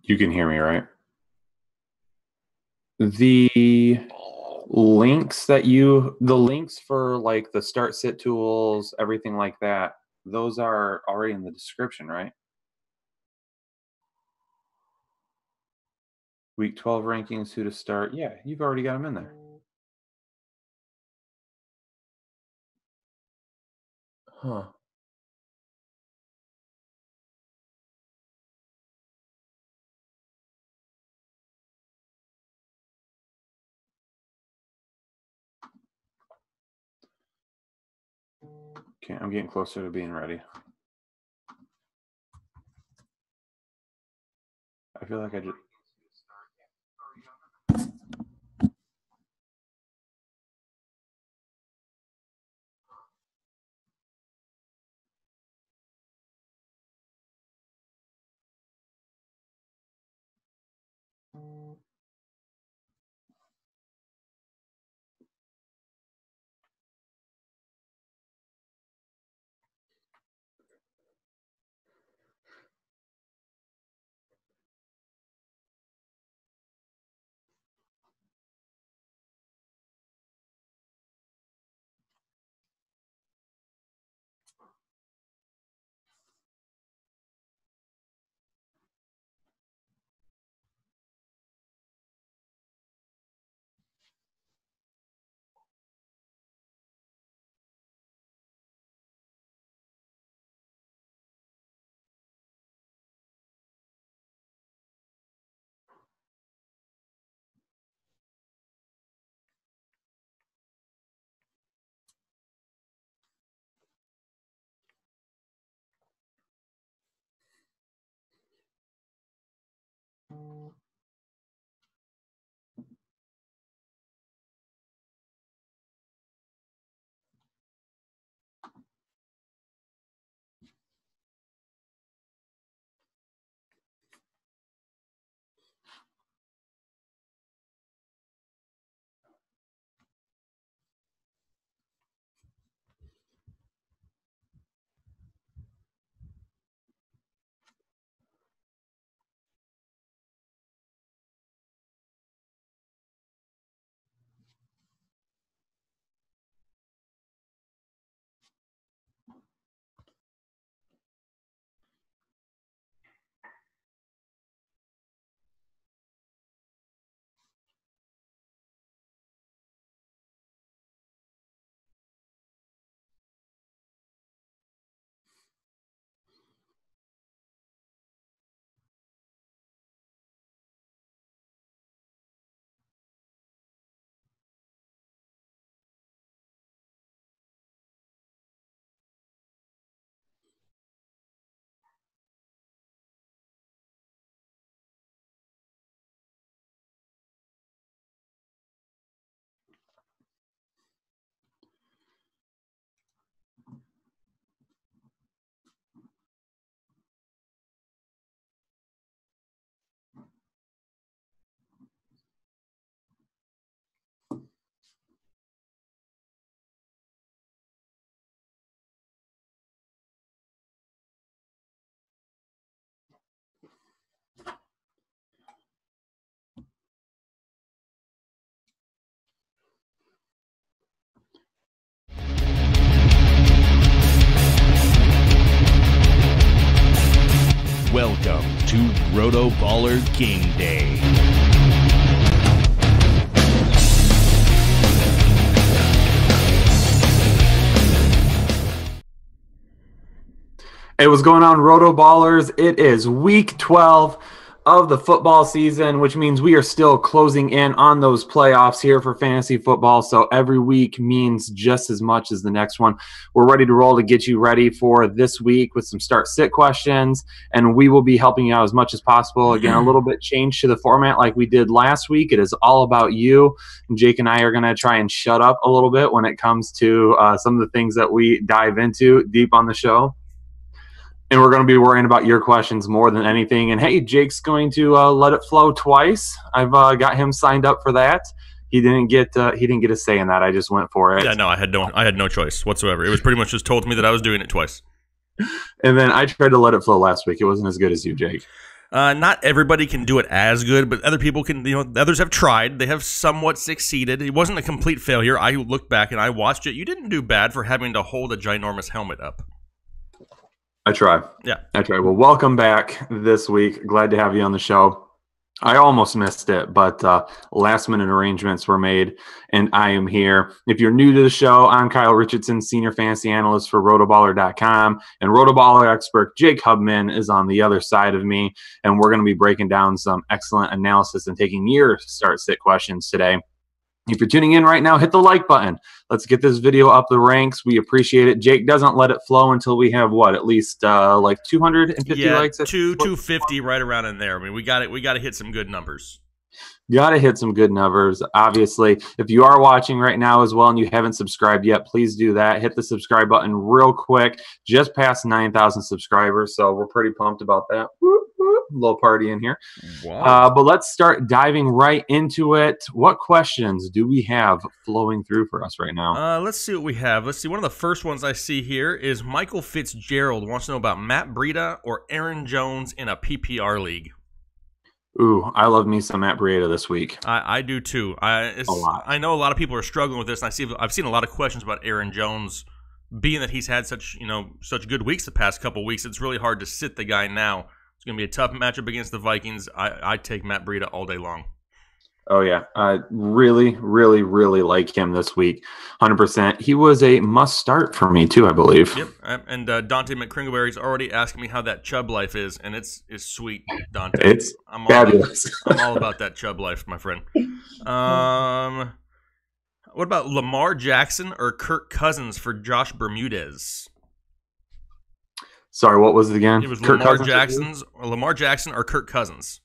You can hear me, right? The links for like the start sit tools, everything like that, those are already in the description, right? Week 12 rankings, who to start. Yeah, you've already got them in there. Huh. Okay, I'm getting closer to being ready. I feel like I just... Welcome to RotoBaller Game Day. Hey, what's going on, RotoBallers? It is week 12 of the football season, which means we are still closing in on those playoffs here for fantasy football. So every week means just as much as the next one. We're ready to roll to get you ready for this week with some start-sit questions, and we will be helping you out as much as possible. Again, a little bit change to the format like we did last week. It is all about you. And Jake and I are going to try and shut up a little bit when it comes to some of the things that we dive into deep on the show. And we're going to be worrying about your questions more than anything. And hey, Jake's going to let it flow twice. I've got him signed up for that. He didn't get a say in that. I just went for it. Yeah, no, I had no choice whatsoever. It was pretty much just told to me that I was doing it twice. And then I tried to let it flow last week. It wasn't as good as you, Jake. Not everybody can do it as good, but other people can, others have tried. They have somewhat succeeded. It wasn't a complete failure. I looked back and I watched it. You didn't do bad for having to hold a ginormous helmet up. I try. Yeah. I try. Well, welcome back this week. Glad to have you on the show. I almost missed it, but last-minute arrangements were made, and I am here. If you're new to the show, I'm Kyle Richardson, Senior Fantasy Analyst for RotoBaller.com, and RotoBaller expert Jake Hubman is on the other side of me, and we're going to be breaking down some excellent analysis and taking your start-sit questions today. If you're tuning in right now, hit the like button. Let's get this video up the ranks. We appreciate it. Jake doesn't let it flow until we have what, at least like 250 likes? 250 right around in there. I mean, we got to hit some good numbers. Got to hit some good numbers, obviously. If you are watching right now as well and you haven't subscribed yet, please do that. Hit the subscribe button real quick. Just past 9,000 subscribers, so we're pretty pumped about that. Whoop, whoop. Little party in here. Wow. But let's start diving right into it. What questions do we have flowing through for us right now? Let's see what we have. Let's see. One of the first ones I see here is Michael Fitzgerald wants to know about Matt Breida or Aaron Jones in a PPR league. Ooh, I love me some Matt Breida this week. I do too. A lot. I know a lot of people are struggling with this, and I've seen a lot of questions about Aaron Jones, being that he's had such good weeks the past couple weeks. It's really hard to sit the guy now. It's going to be a tough matchup against the Vikings. I take Matt Breida all day long. Oh, yeah. I really, really, really like him this week. 100%. He was a must-start for me, too, I believe. Yep. And Dante McCringleberry's already asking me how that Chubb life is, and it's sweet, Dante. It's fabulous. I'm all about that Chubb life, my friend. What about Lamar Jackson or Kirk Cousins for Josh Bermudez? Sorry, what was it again? It was Lamar Jackson or Kirk Cousins.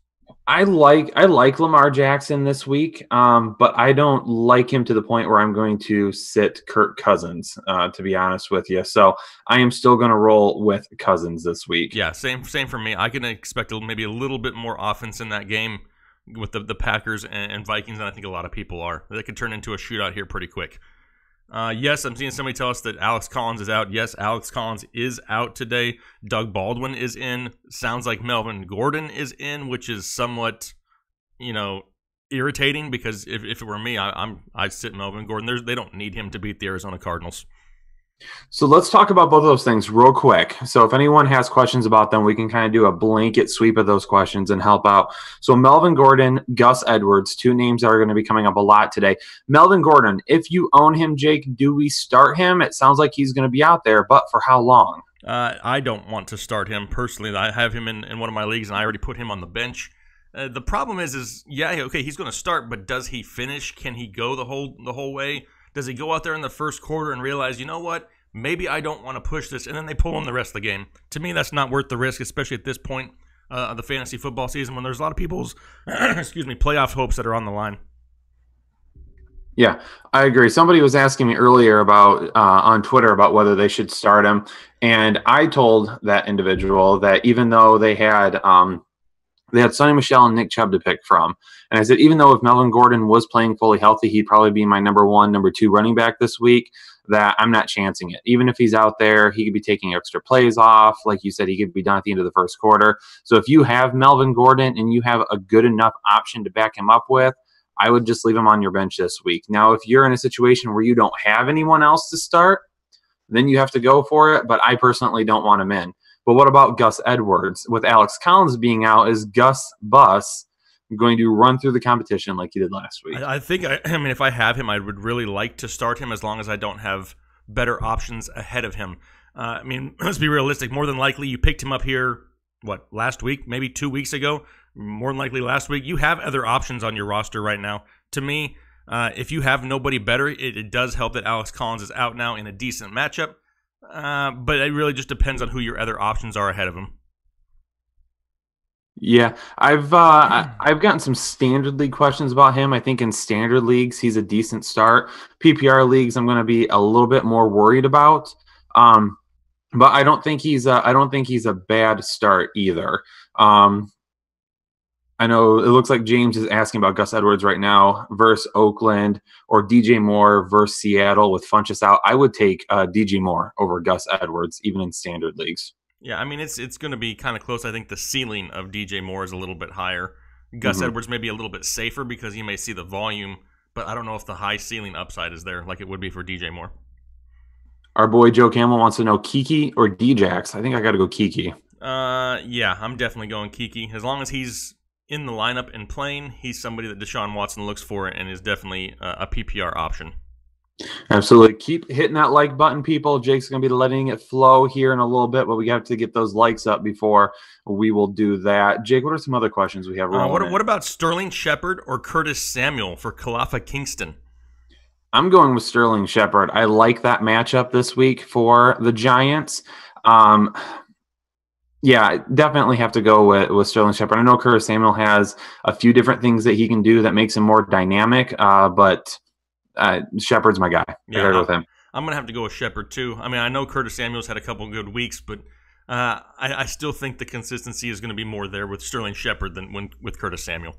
I like Lamar Jackson this week, but I don't like him to the point where I'm going to sit Kirk Cousins, to be honest with you. So I am still going to roll with Cousins this week. Yeah, same for me. I can expect maybe a little bit more offense in that game with the Packers and Vikings, and I think a lot of people are. That could turn into a shootout here pretty quick. Yes, I'm seeing somebody tell us that Alex Collins is out. Yes, Alex Collins is out today. Doug Baldwin is in. Sounds like Melvin Gordon is in, which is somewhat, irritating because if it were me, I'd sit Melvin Gordon. They don't need him to beat the Arizona Cardinals. So let's talk about both of those things real quick. So if anyone has questions about them, we can kind of do a blanket sweep of those questions and help out. So Melvin Gordon, Gus Edwards, two names that are going to be coming up a lot today. Melvin Gordon, if you own him, Jake, do we start him? It sounds like he's going to be out there, but for how long? I don't want to start him personally. I have him in one of my leagues, and I already put him on the bench. The problem is he's going to start, but does he finish? Can he go the whole way? Does he go out there in the first quarter and realize, you know what, maybe I don't want to push this, and then they pull him the rest of the game? To me, that's not worth the risk, especially at this point of the fantasy football season when there's a lot of people's playoff hopes that are on the line. Yeah, I agree. Somebody was asking me earlier about on Twitter about whether they should start him, and I told that individual that even though they had Sonny Michel and Nick Chubb to pick from. And I said, even though if Melvin Gordon was playing fully healthy, he'd probably be my number 1, number 2 running back this week, that I'm not chancing it. Even if he's out there, he could be taking extra plays off. Like you said, he could be done at the end of the first quarter. So if you have Melvin Gordon and you have a good enough option to back him up with, I would just leave him on your bench this week. Now, if you're in a situation where you don't have anyone else to start, then you have to go for it. But I personally don't want him in. But what about Gus Edwards? With Alex Collins being out, is Gus Bus going to run through the competition like he did last week? I think, if I have him, I would really like to start him as long as I don't have better options ahead of him. Let's be realistic. More than likely, you picked him up here, last week, maybe 2 weeks ago? More than likely last week. You have other options on your roster right now. To me, if you have nobody better, it does help that Alex Collins is out now in a decent matchup. But it really just depends on who your other options are ahead of him. Yeah, I've gotten some standard league questions about him. I think in standard leagues he's a decent start. PPR leagues I'm going to be a little bit more worried about. But I don't think he's a bad start either. I know it looks like James is asking about Gus Edwards right now versus Oakland or DJ Moore versus Seattle with Funchess out. I would take DJ Moore over Gus Edwards, even in standard leagues. Yeah, I mean, it's going to be kind of close. I think the ceiling of DJ Moore is a little bit higher. Gus Edwards may be a little bit safer because you may see the volume, but I don't know if the high ceiling upside is there like it would be for DJ Moore. Our boy Joe Campbell wants to know Kiki or Djax. I think I got to go Kiki. Yeah, I'm definitely going Kiki. As long as he's in the lineup and playing, he's somebody that Deshaun Watson looks for and is definitely a PPR option. Absolutely. Keep hitting that like button, people. Jake's going to be letting it flow here in a little bit, but we have to get those likes up before we will do that. Jake, what are some other questions we have? What about Sterling Shepard or Curtis Samuel for Khalifa Kingston? I'm going with Sterling Shepard. I like that matchup this week for the Giants. Yeah, I definitely have to go with Sterling Shepard. I know Curtis Samuel has a few different things that he can do that makes him more dynamic, but Shepard's my guy. Yeah, I gotta go with him. I'm going to have to go with Shepard, too. I mean, I know Curtis Samuel's had a couple good weeks, but I still think the consistency is going to be more there with Sterling Shepard than with Curtis Samuel.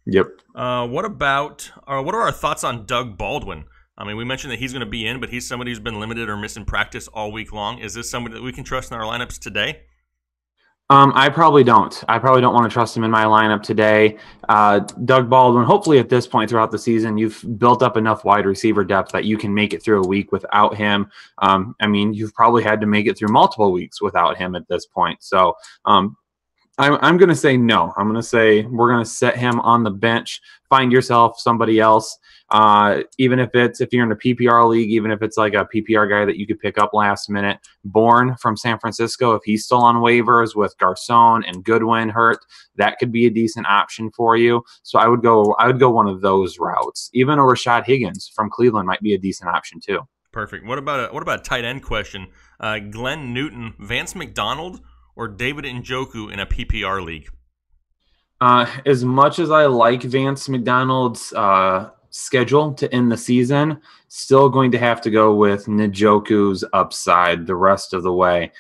Yep. What are our thoughts on Doug Baldwin? I mean, we mentioned that he's going to be in, but he's somebody who's been limited or missing practice all week long. Is this somebody that we can trust in our lineups today? I probably don't. I probably don't want to trust him in my lineup today. Doug Baldwin, hopefully at this point throughout the season, you've built up enough wide receiver depth that you can make it through a week without him. I mean, you've probably had to make it through multiple weeks without him at this point. So I'm going to say no. I'm going to say we're going to set him on the bench. Find yourself somebody else. Even if you're in a PPR league, even if it's like a PPR guy that you could pick up last minute. Bourne from San Francisco, if he's still on waivers with Garcon and Goodwin hurt, that could be a decent option for you. So I would go one of those routes. Even a Rashad Higgins from Cleveland might be a decent option too. Perfect. What about a tight end question? Glenn Newton, Vance McDonald, or David Njoku in a PPR league? As much as I like Vance McDonald's schedule to end the season, still going to have to go with Njoku's upside the rest of the way.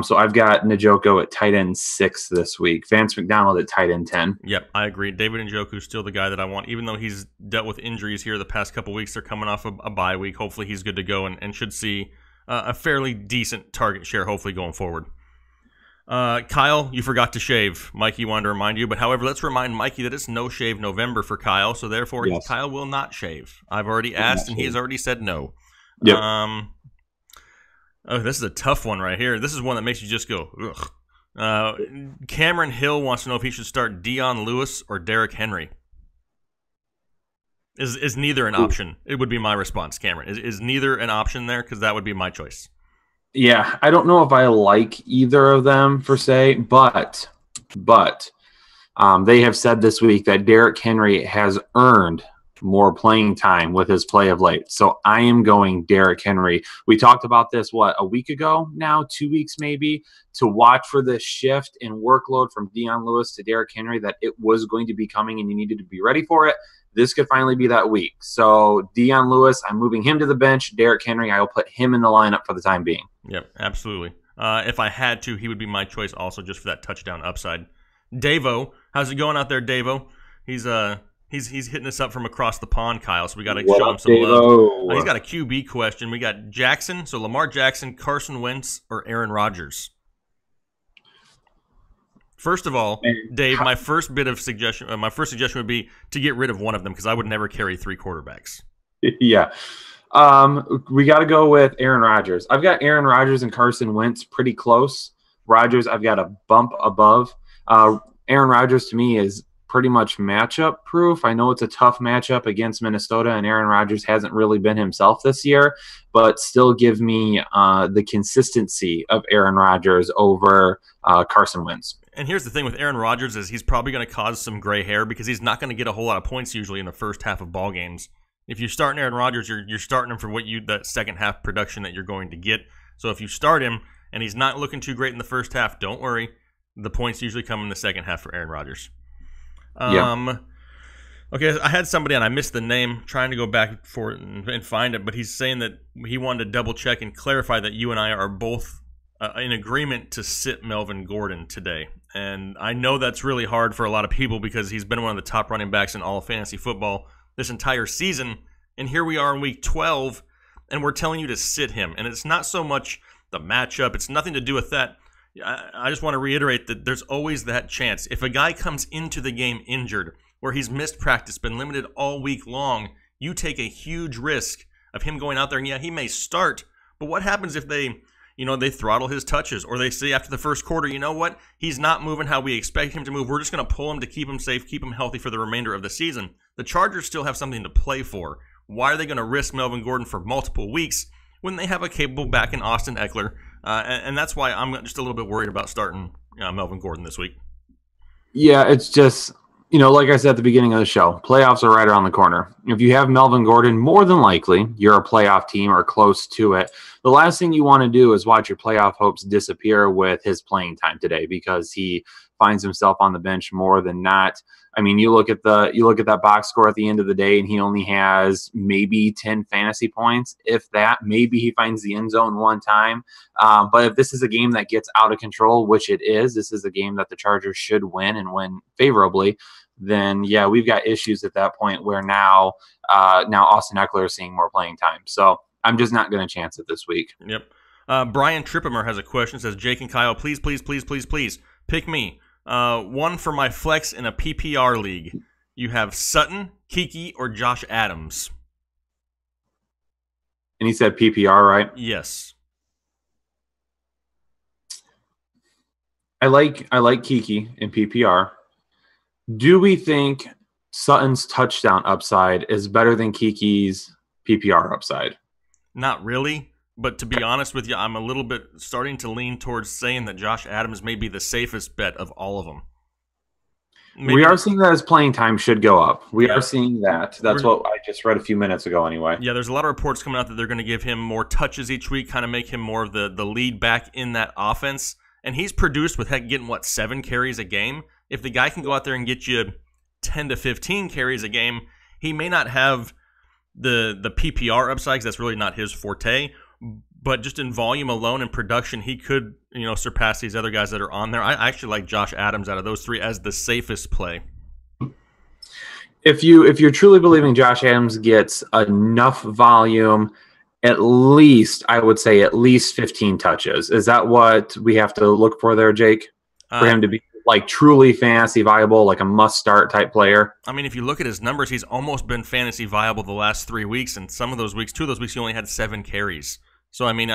So I've got Njoku at tight end 6 this week. Vance McDonald at tight end 10. Yep, I agree. David Njoku's still the guy that I want, even though he's dealt with injuries here the past couple weeks. They're coming off a bye week. Hopefully he's good to go and should see a fairly decent target share hopefully going forward. Kyle, you forgot to shave. Mikey wanted to remind you, but however, let's remind Mikey that it's no shave November for Kyle, so therefore yes. Kyle will not shave. I've already asked, and he's already said no. Yep. Oh, this is a tough one right here. This is one that makes you just go, ugh. Cameron Hill wants to know if he should start Dion Lewis or Derrick Henry. Is neither an option? It would be my response, Cameron. Is neither an option there? Because that would be my choice. Yeah, I don't know if I like either of them per se, but they have said this week that Derrick Henry has earned more playing time with his play of late. So I am going Derrick Henry. We talked about this, a week ago now, 2 weeks maybe, to watch for this shift in workload from Dion Lewis to Derrick Henry, that it was going to be coming and you needed to be ready for it. This could finally be that week. So Dion Lewis, I'm moving him to the bench. Derrick Henry, I will put him in the lineup for the time being. Yep, absolutely. If I had to, he would be my choice also just for that touchdown upside. Davo, how's it going out there, Davo? He's hitting us up from across the pond, Kyle, so we got to show him some love. He's got a QB question. We got Jackson, so Lamar Jackson, Carson Wentz, or Aaron Rodgers? First of all, Dave, my first suggestion would be to get rid of one of them because I would never carry 3 quarterbacks. Yeah. We got to go with Aaron Rodgers. I've got Aaron Rodgers and Carson Wentz pretty close. Rodgers, I've got a bump above. Aaron Rodgers to me is pretty much matchup proof. I know it's a tough matchup against Minnesota, and Aaron Rodgers hasn't really been himself this year, but still give me the consistency of Aaron Rodgers over Carson Wentz. And here's the thing with Aaron Rodgers is he's probably going to cause some gray hair because he's not going to get a whole lot of points usually in the first half of ball games. If you're starting Aaron Rodgers, you're starting him for that second half production that you're going to get. So if you start him and he's not looking too great in the first half, don't worry. The points usually come in the second half for Aaron Rodgers. Yeah. Okay, I had somebody and I missed the name, trying to go back for it and find it, but he's saying that he wanted to double check and clarify that you and I are both in agreement to sit Melvin Gordon today. And I know that's really hard for a lot of people because he's been one of the top running backs in all of fantasy football this entire season. And here we are in week 12, and we're telling you to sit him. And it's not so much the matchup. It's nothing to do with that. I just want to reiterate that there's always that chance. If a guy comes into the game injured, where he's missed practice, been limited all week long, you take a huge risk of him going out there. And yeah, he may start, but what happens if they throttle his touches, or they say after the first quarter, you know what, he's not moving how we expect him to move. We're just going to pull him to keep him safe, keep him healthy for the remainder of the season. The Chargers still have something to play for. Why are they going to risk Melvin Gordon for multiple weeks when they have a capable back in Austin Eckler? And that's why I'm just a little bit worried about starting Melvin Gordon this week. Yeah, it's just, like I said at the beginning of the show, playoffs are right around the corner. If you have Melvin Gordon, more than likely you're a playoff team or close to it. The last thing you want to do is watch your playoff hopes disappear with his playing time today, because he finds himself on the bench more than not. I mean, you look at that box score at the end of the day, and he only has maybe 10 fantasy points, if that. Maybe he finds the end zone one time. But if this is a game that gets out of control, which it is, this is a game that the Chargers should win, and win favorably, then yeah, we've got issues at that point where now Austin Eckler is seeing more playing time. So I'm just not going to chance it this week. Yep. Brian Trippimer has a question. Says, Jake and Kyle, please pick me. One for my flex in a PPR league. You have Sutton, Kiki, or Josh Adams. And he said PPR, right? Yes. I like Kiki in PPR. Do we think Sutton's touchdown upside is better than Kiki's PPR upside? Not really, but to be honest with you, I'm a little bit starting to lean towards saying that Josh Adams may be the safest bet of all of them. Maybe. We are seeing that his playing time should go up. We are seeing that. That's what I just read a few minutes ago anyway. Yeah, there's a lot of reports coming out that they're going to give him more touches each week, kind of make him more of the lead back in that offense. And he's produced with getting, 7 carries a game? If the guy can go out there and get you 10 to 15 carries a game, he may not have the PPR upside, because that's really not his forte. But just in volume alone and production, he could surpass these other guys that are on there. I actually like Josh Adams out of those three as the safest play. If you're truly believing Josh Adams gets enough volume, at least, I would say at least 15 touches. Is that what we have to look for there, Jake? For him to be truly fantasy viable, like a must-start type player? I mean, if you look at his numbers, he's almost been fantasy viable the last 3 weeks, and some of those weeks, 2 of those weeks, he only had 7 carries. So, I mean,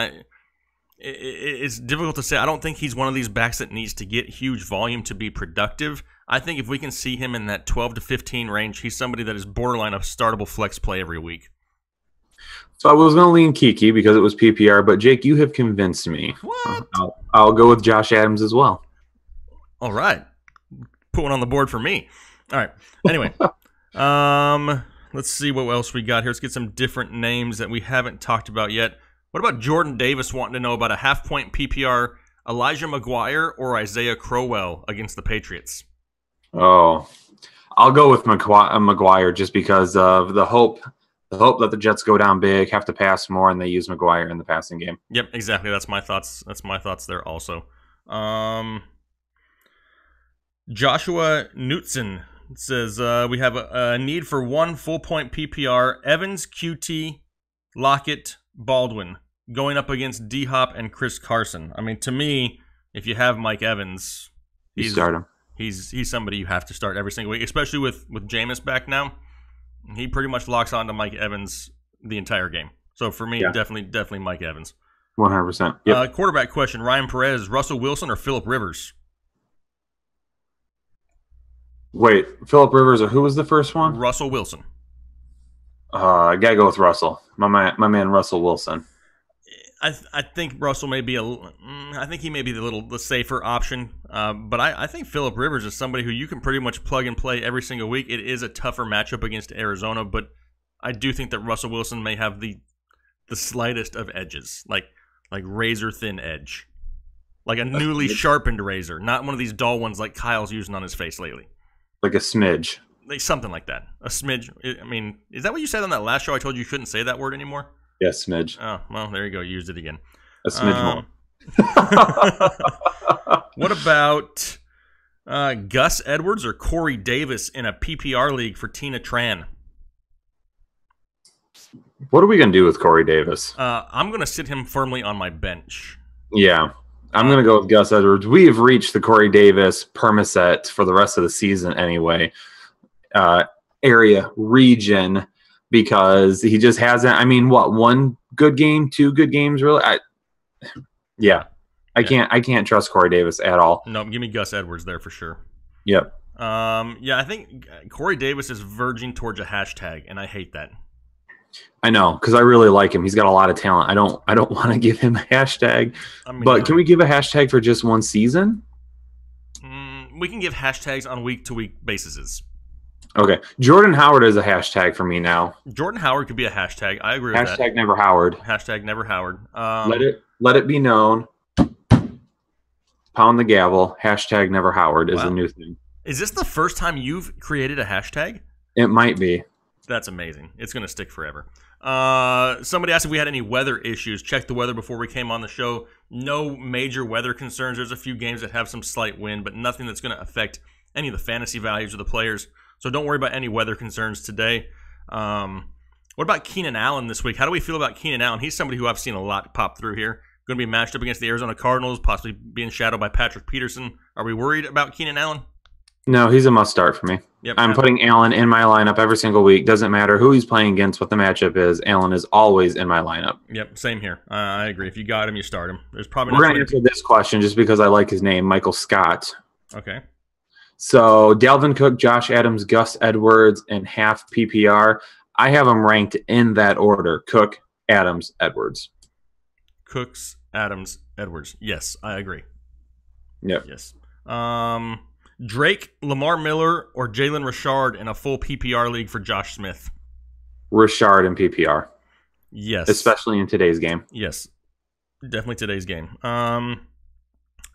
it's difficult to say. I don't think he's one of these backs that needs to get huge volume to be productive. I think if we can see him in that 12 to 15 range, he's somebody that is borderline a startable flex play every week. So I was going to lean Kiki because it was PPR, but Jake, you have convinced me. What? I'll go with Josh Adams as well. All right. Put one on the board for me. All right. Anyway, let's see what else we got here. Let's get some different names that we haven't talked about yet. What about Jordan Davis wanting to know about a half-point PPR, Elijah McGuire or Isaiah Crowell against the Patriots? Oh, I'll go with McGuire just because of the hope that the Jets go down big, have to pass more, and they use McGuire in the passing game. Yep, exactly. That's my thoughts. That's my thoughts there also. Joshua Knutson says, we have a need for one full-point PPR. Evans, QT, Lockett, Baldwin going up against D-Hop and Chris Carson. I mean, to me, if you have Mike Evans, you start him. He's somebody you have to start every single week, especially with Jameis back now. He pretty much locks on to Mike Evans the entire game. So for me, definitely Mike Evans. 100%. Yep. Quarterback question, Ryan Perez, Russell Wilson, or Phillip Rivers? Wait, Phillip Rivers, or who was the first one? Russell Wilson. I gotta go with Russell. My man Russell Wilson. I think Russell may be I think he may be the safer option. But I think Phillip Rivers is somebody who you can pretty much plug and play every single week. It is a tougher matchup against Arizona, but I do think that Russell Wilson may have the slightest of edges, like razor thin edge, like a newly sharpened razor, not one of these dull ones like Kyle's using on his face lately. Like a smidge. Something like that. A smidge. I mean, is that what you said on that last show? I told you couldn't say that word anymore? Yeah, smidge. Oh, well, there you go. You used it again. A smidge more. What about Gus Edwards or Corey Davis in a PPR league for Tina Tran? What are we going to do with Corey Davis? I'm going to sit him firmly on my bench. Yeah, I'm going to go with Gus Edwards. We have reached the Corey Davis permaset for the rest of the season anyway. Region, because he just hasn't. I mean, what, one good game, two good games, really? I can't trust Corey Davis at all. No, give me Gus Edwards there for sure. Yep. I think Corey Davis is verging towards a hashtag, and I hate that. I know, because I really like him. He's got a lot of talent. I don't want to give him a hashtag. But can we give a hashtag for just one season? We can give hashtags on week-to-week basis. Okay. Jordan Howard is a hashtag for me now. Jordan Howard could be a hashtag. I agree with that. Hashtag never Howard. Hashtag never Howard. Let it be known. Pound the gavel. Hashtag never Howard is a new thing. Is this the first time you've created a hashtag? It might be. That's amazing. It's going to stick forever. Somebody asked if we had any weather issues. Checked the weather before we came on the show. No major weather concerns. There's a few games that have some slight wind, but nothing that's going to affect any of the fantasy values of the players. So don't worry about any weather concerns today. What about Keenan Allen this week? How do we feel about Keenan Allen? He's somebody who I've seen a lot pop through here. Going to be matched up against the Arizona Cardinals, possibly being shadowed by Patrick Peterson. Are we worried about Keenan Allen? No, he's a must start for me. Yep, I'm putting Allen in my lineup every single week. Doesn't matter who he's playing against, what the matchup is. Allen is always in my lineup. Yep, same here. I agree. If you got him, you start him. We're going to answer this question just because I like his name, Michael Scott. Okay. So Dalvin Cook, Josh Adams, Gus Edwards, and half PPR. I have them ranked in that order: Cook, Adams, Edwards. Cooks, Adams, Edwards. Yes, I agree. Yep. Yes. Drake, Lamar Miller, or Jalen Richard in a full PPR league for Josh Smith? Richard in PPR. Yes. Especially in today's game. Yes. Definitely today's game. How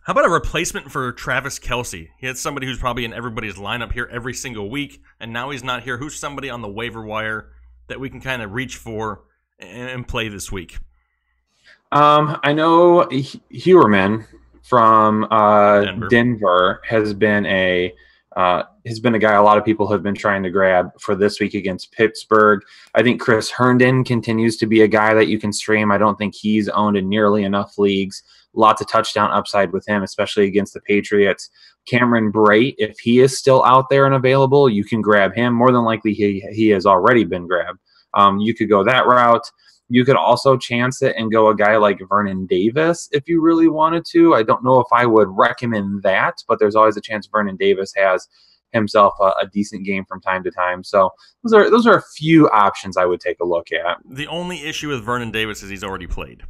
about a replacement for Travis Kelce? He had somebody who's probably in everybody's lineup here every single week, and now he's not here. Who's somebody on the waiver wire that we can kind of reach for and play this week? I know Hewerman from Denver has been a guy a lot of people have been trying to grab for this week against Pittsburgh. I think Chris Herndon continues to be a guy that you can stream. I don't think he's owned in nearly enough leagues. Lots of touchdown upside with him, especially against the Patriots. Cameron Brate, if he is still out there and available, you can grab him. More than likely, he has already been grabbed. You could go that route. You could also chance it and go a guy like Vernon Davis if you really wanted to. I don't know if I would recommend that, but there's always a chance Vernon Davis has himself a decent game from time to time. So those are a few options I would take a look at. The only issue with Vernon Davis is he's already played.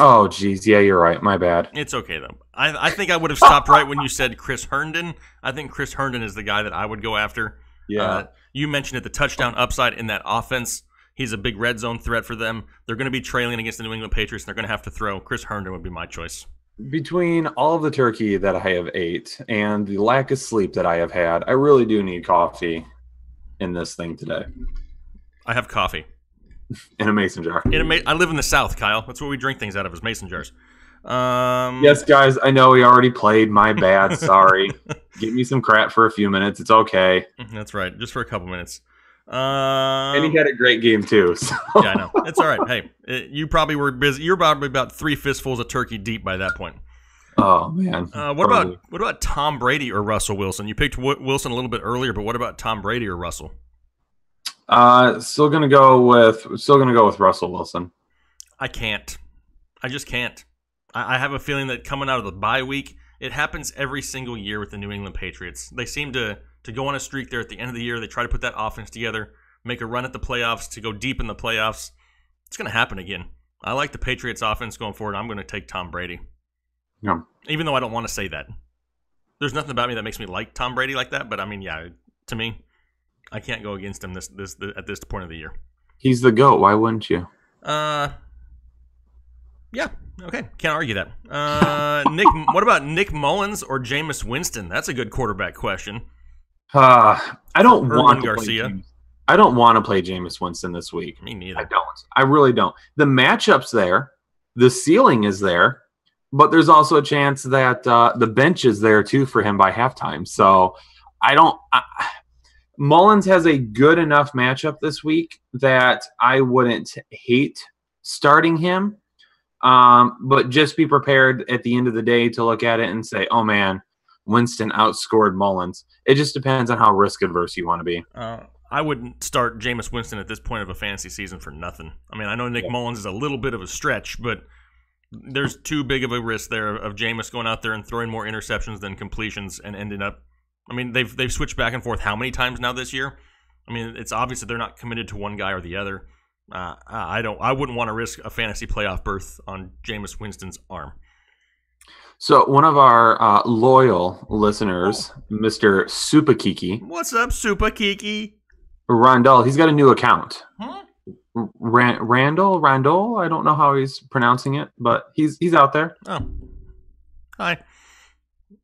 Oh, geez. Yeah, you're right. My bad. It's okay, though. I think I would have stopped right when you said Chris Herndon. I think Chris Herndon is the guy that I would go after. Yeah. You mentioned it, the touchdown upside in that offense. He's a big red zone threat for them. They're going to be trailing against the New England Patriots, and they're going to have to throw. Chris Herndon would be my choice. Between all of the turkey that I have ate and the lack of sleep that I have had, I really do need coffee in this thing today. I have coffee. In a mason jar. I live in the South, Kyle. That's what we drink things out of, is mason jars. Yes, guys, I know we already played. My bad. Sorry. Give me some crap for a few minutes. It's okay. That's right. Just for a couple minutes. And he had a great game, too. So. Yeah, I know. It's all right. Hey, you probably were busy. You're probably about 3 fistfuls of turkey deep by that point. Oh, man. What about Tom Brady or Russell Wilson? You picked Wilson a little bit earlier, but what about Tom Brady or Russell? Still gonna go with Russell Wilson. I can't. I just can't. I have a feeling that coming out of the bye week, it happens every single year with the New England Patriots. They seem to go on a streak there at the end of the year. They try to put that offense together, make a run at the playoffs, to go deep in the playoffs. It's going to happen again. I like the Patriots offense going forward. I'm going to take Tom Brady. Yeah. Even though I don't want to say that. There's nothing about me that makes me like Tom Brady like that, but I mean, yeah, to me, I can't go against him at this point of the year. He's the GOAT. Why wouldn't you? Yeah. Okay. Can't argue that. What about Nick Mullins or Jameis Winston? That's a good quarterback question. I don't want to Garcia. I don't want to play Jameis Winston this week. Me neither. I don't. I really don't. The matchup's there. The ceiling is there. but there's also a chance that the bench is there too for him by halftime. So Mullins has a good enough matchup this week that I wouldn't hate starting him. But just be prepared at the end of the day to look at it and say, oh man, Winston outscored Mullins. It just depends on how risk adverse you want to be. I wouldn't start Jameis Winston at this point of a fantasy season for nothing. I mean, I know Nick Mullins is a little bit of a stretch, but there's too big of a risk there of Jameis going out there and throwing more interceptions than completions and ending up. I mean, they've switched back and forth how many times now this year? I mean, it's obvious that they're not committed to one guy or the other. I wouldn't want to risk a fantasy playoff berth on Jameis Winston's arm. So one of our loyal listeners, Mr. Supakiki. What's up, Supakiki? Rondell, he's got a new account. Huh? Randall? I don't know how he's pronouncing it, but he's out there. Oh. Hi.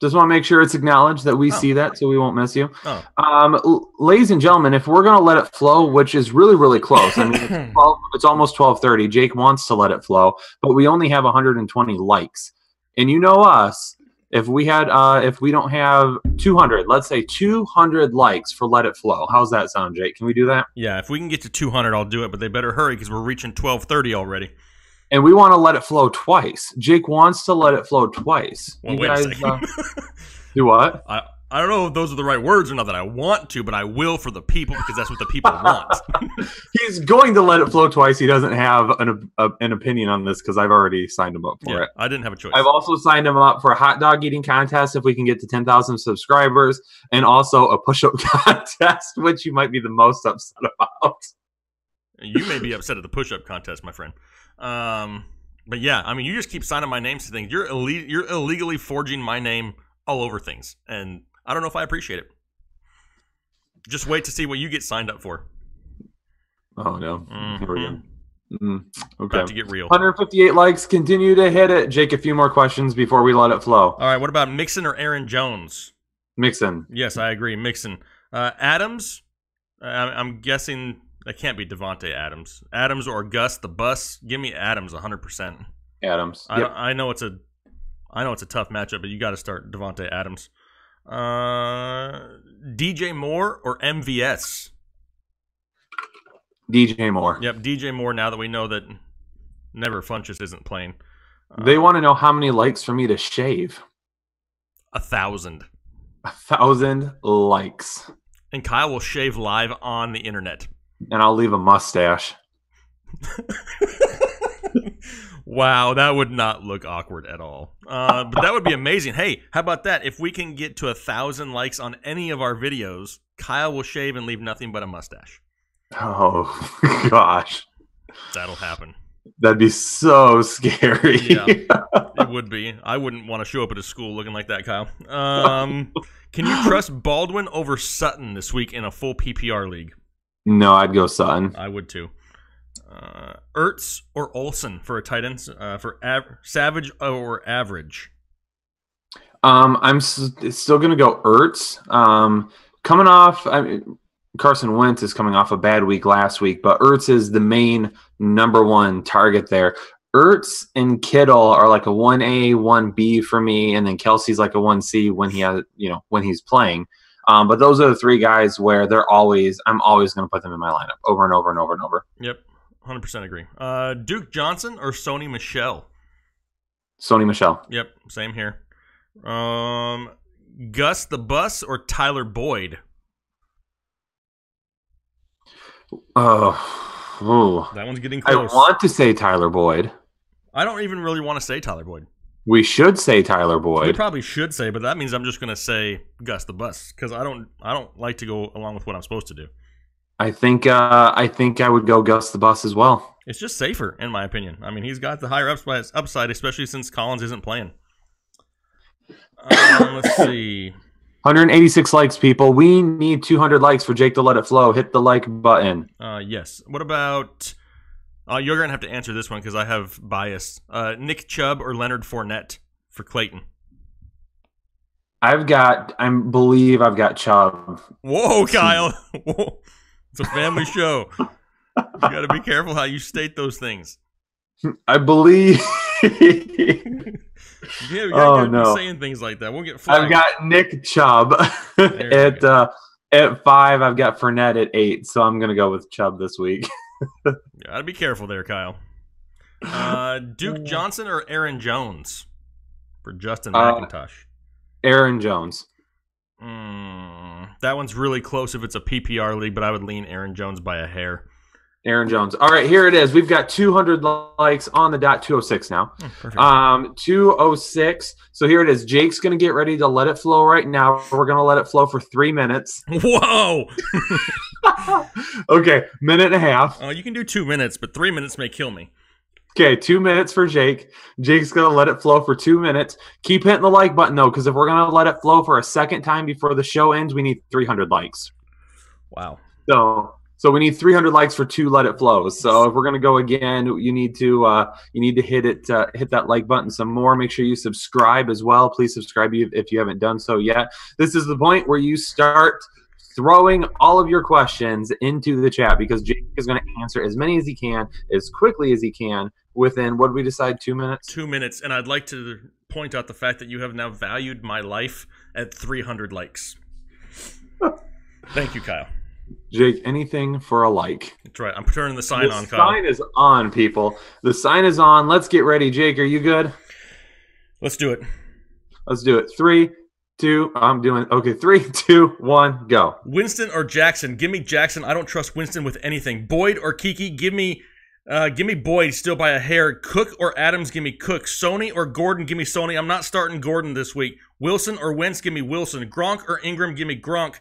Just want to make sure it's acknowledged that we see that so we won't miss you. Oh. Ladies and gentlemen, if we're going to let it flow, which is really, really close. I mean, it's almost 12:30. Jake wants to let it flow, but we only have 120 likes. And you know us, if we don't have 200, let's say 200 likes for Let It Flow. How's that sound, Jake? Can we do that? Yeah, if we can get to 200, I'll do it, but they better hurry because we're reaching 12:30 already. And we want to let it flow twice. Jake wants to let it flow twice. Well, you wait guys a second. do what? I don't know if those are the right words or not that I want to, but I will for the people because that's what the people want. He's going to let it flow twice. He doesn't have an opinion on this because I've already signed him up for it. I didn't have a choice. I've also signed him up for a hot dog eating contest if we can get to 10,000 subscribers, and also a push-up contest, which you might be the most upset about. You may be upset at the push-up contest, my friend. But yeah, I mean, you just keep signing my names to things. You're illegally forging my name all over things, and I don't know if I appreciate it. Just wait to see what you get signed up for. Oh, no. Mm-hmm. Here we go. Okay. About to get real. 158 likes. Continue to hit it. Jake, a few more questions before we let it flow. All right, what about Mixon or Aaron Jones? Mixon. Yes, I agree. Mixon. Adams, I'm guessing that can't be Devontae Adams. Adams or Gus the Bus. Give me Adams 100%. Adams. Yep. I know it's a tough matchup, but you got to start Devontae Adams. DJ Moore or MVS? DJ Moore. Yep, DJ Moore. Now that we know that Never Funches isn't playing, they want to know how many likes for me to shave. 1,000. 1,000 likes. And Kyle will shave live on the internet. And I'll leave a mustache. Wow, that would not look awkward at all. But that would be amazing. Hey, how about that? If we can get to 1,000 likes on any of our videos, Kyle will shave and leave nothing but a mustache. Oh, gosh. That'll happen. That'd be so scary. Yeah, it would be. I wouldn't want to show up at a school looking like that, Kyle. Can you trust Baldwin over Sutton this week in a full PPR league? No, I'd go Sutton. I would too. Ertz or Olsen for a tight end for Savage or average? I'm still going to go Ertz. Coming off, Carson Wentz is coming off a bad week last week, but Ertz is the main number one target there. Ertz and Kittle are like a 1A, 1B for me, and then Kelsey's like a 1C when he's playing. But those are the three guys where I'm always going to put them in my lineup over and over and over and over. Yep, 100% agree. Duke Johnson or Sony Michel? Sony Michel. Yep, same here. Gus the Bus or Tyler Boyd? Oh, that one's getting close. I want to say Tyler Boyd. I don't even really want to say Tyler Boyd. We should say Tyler Boyd. We probably should say, but that means I'm just going to say Gus the Bus because I don't like to go along with what I'm supposed to do. I think I would go Gus the Bus as well. It's just safer, in my opinion. I mean, he's got the higher upside, especially since Collins isn't playing. Let's see. 186 likes, people. We need 200 likes for Jake to let it flow. Hit the like button. Yes. What about... you're going to have to answer this one because I have bias. Nick Chubb or Leonard Fournette for Clayton? I believe I've got Chubb. Whoa, Kyle. Whoa. It's a family show. You got to be careful how you state those things. I believe You Oh gotta no! be saying things like that. We'll get flagged. I've got Nick Chubb at 5. I've got Fournette at 8, so I'm gonna go with Chubb this week. Gotta be careful there, Kyle. Duke Johnson or Aaron Jones for Justin McIntosh? Aaron Jones. That one's really close if it's a PPR league, but I would lean Aaron Jones by a hair. Aaron Jones. All right, here it is. We've got 200 likes on the dot. 206 now. Perfect. 206. So here it is. Jake's going to get ready to let it flow right now. We're going to let it flow for 3 minutes. Whoa! Okay, minute and a half. You can do 2 minutes, but 3 minutes may kill me. Okay, 2 minutes for Jake. Jake's going to let it flow for 2 minutes. Keep hitting the like button, though, because if we're going to let it flow for a second time before the show ends, we need 300 likes. Wow. So we need 300 likes for 2 let it flows. So if we're gonna go again, you need to hit that like button some more. Make sure you subscribe as well. Please subscribe if you haven't done so yet. This is the point where you start throwing all of your questions into the chat because Jake is going to answer as many as he can, as quickly as he can, within, what did we decide, 2 minutes? 2 minutes, and I'd like to point out the fact that you have now valued my life at 300 likes. Thank you, Kyle. Jake, anything for a like. That's right. I'm turning the sign on, Kyle. The sign is on, people. The sign is on. Let's get ready. Jake, are you good? Let's do it. Let's do it. 3, 2, I'm doing, okay, 3, 2, 1, go. Winston or Jackson? Give me Jackson. I don't trust Winston with anything. Boyd or Kiki? Give me Boyd still by a hair. Cook or Adams? Give me Cook. Sony or Gordon? Give me Sony. I'm not starting Gordon this week. Wilson or Wentz? Give me Wilson. Gronk or Ingram? Give me Gronk.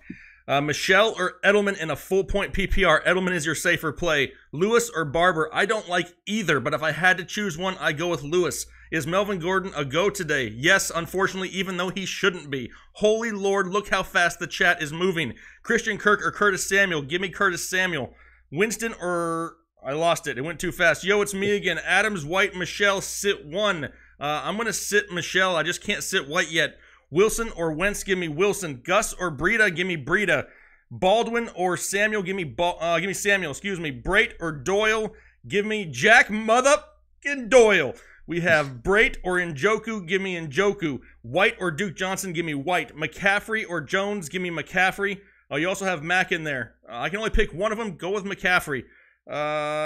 Michelle or Edelman in a full-point PPR. Edelman is your safer play. Lewis or Barber? I don't like either, but if I had to choose one, I go with Lewis. Is Melvin Gordon a go today? Yes, unfortunately, even though he shouldn't be. Holy Lord, look how fast the chat is moving. Christian Kirk or Curtis Samuel? Give me Curtis Samuel. Winston or... I lost it. It went too fast. Yo, it's me again. Adams, White, Michelle, sit one. I'm going to sit Michelle. I just can't sit White yet. Wilson or Wentz? Give me Wilson. Gus or Breida? Give me Breida. Baldwin or Samuel? Give me Samuel. Excuse me. Brait or Doyle? Give me Jack Motherfucking Doyle. We have Brait or Njoku? Give me Njoku. White or Duke Johnson? Give me White. McCaffrey or Jones? Give me McCaffrey. You also have Mack in there. I can only pick one of them. Go with McCaffrey.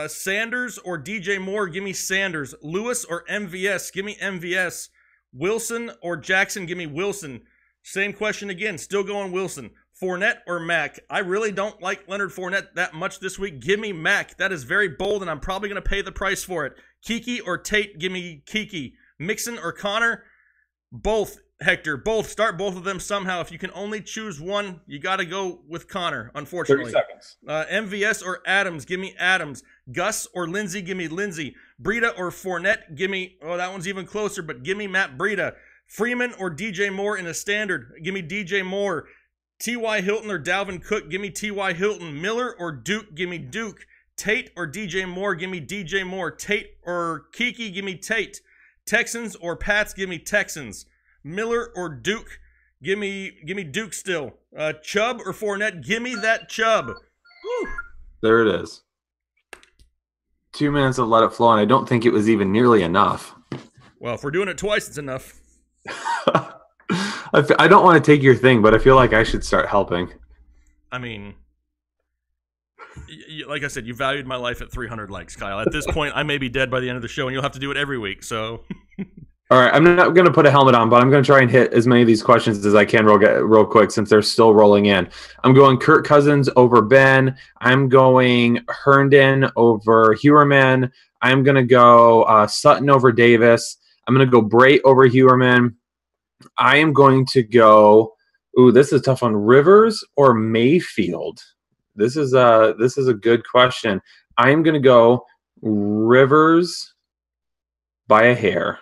Sanders or DJ Moore? Give me Sanders. Lewis or MVS? Give me MVS. Wilson or Jackson? Give me Wilson. Same question again. Still going Wilson. Fournette or Mack? I really don't like Leonard Fournette that much this week. Give me Mack. That is very bold, and I'm probably going to pay the price for it. Kiki or Tate? Give me Kiki. Mixon or Connor? Both, Hector. Both. Start both of them somehow. If you can only choose one, you got to go with Connor, unfortunately. 30 seconds. MVS or Adams? Give me Adams. Gus or Lindsey? Give me Lindsey. Breida or Fournette? Give me, oh, that one's even closer, but give me Matt Breida. Freeman or DJ Moore in a standard? Give me DJ Moore. T.Y. Hilton or Dalvin Cook? Give me T.Y. Hilton. Miller or Duke? Give me Duke. Tate or DJ Moore? Give me DJ Moore. Tate or Kiki? Give me Tate. Texans or Pats? Give me Texans. Miller or Duke? Give me Duke still. Chubb or Fournette? Give me that Chubb. Woo. There it is. 2 minutes of let it flow, and I don't think it was even nearly enough. Well, if we're doing it twice, it's enough. I don't want to take your thing, but I feel like I should start helping. I mean, like I said, you valued my life at 300 likes, Kyle. At this point, I may be dead by the end of the show, and you'll have to do it every week. So, all right, I'm not going to put a helmet on, but I'm going to try and hit as many of these questions as I can real quick since they're still rolling in. I'm going Kirk Cousins over Ben. I'm going Herndon over Heuerman. I'm going to go Sutton over Davis. I'm going to go Brait over Heuerman. I am going to go, ooh, this is a tough one, Rivers or Mayfield? This is a good question. I am going to go Rivers by a hair.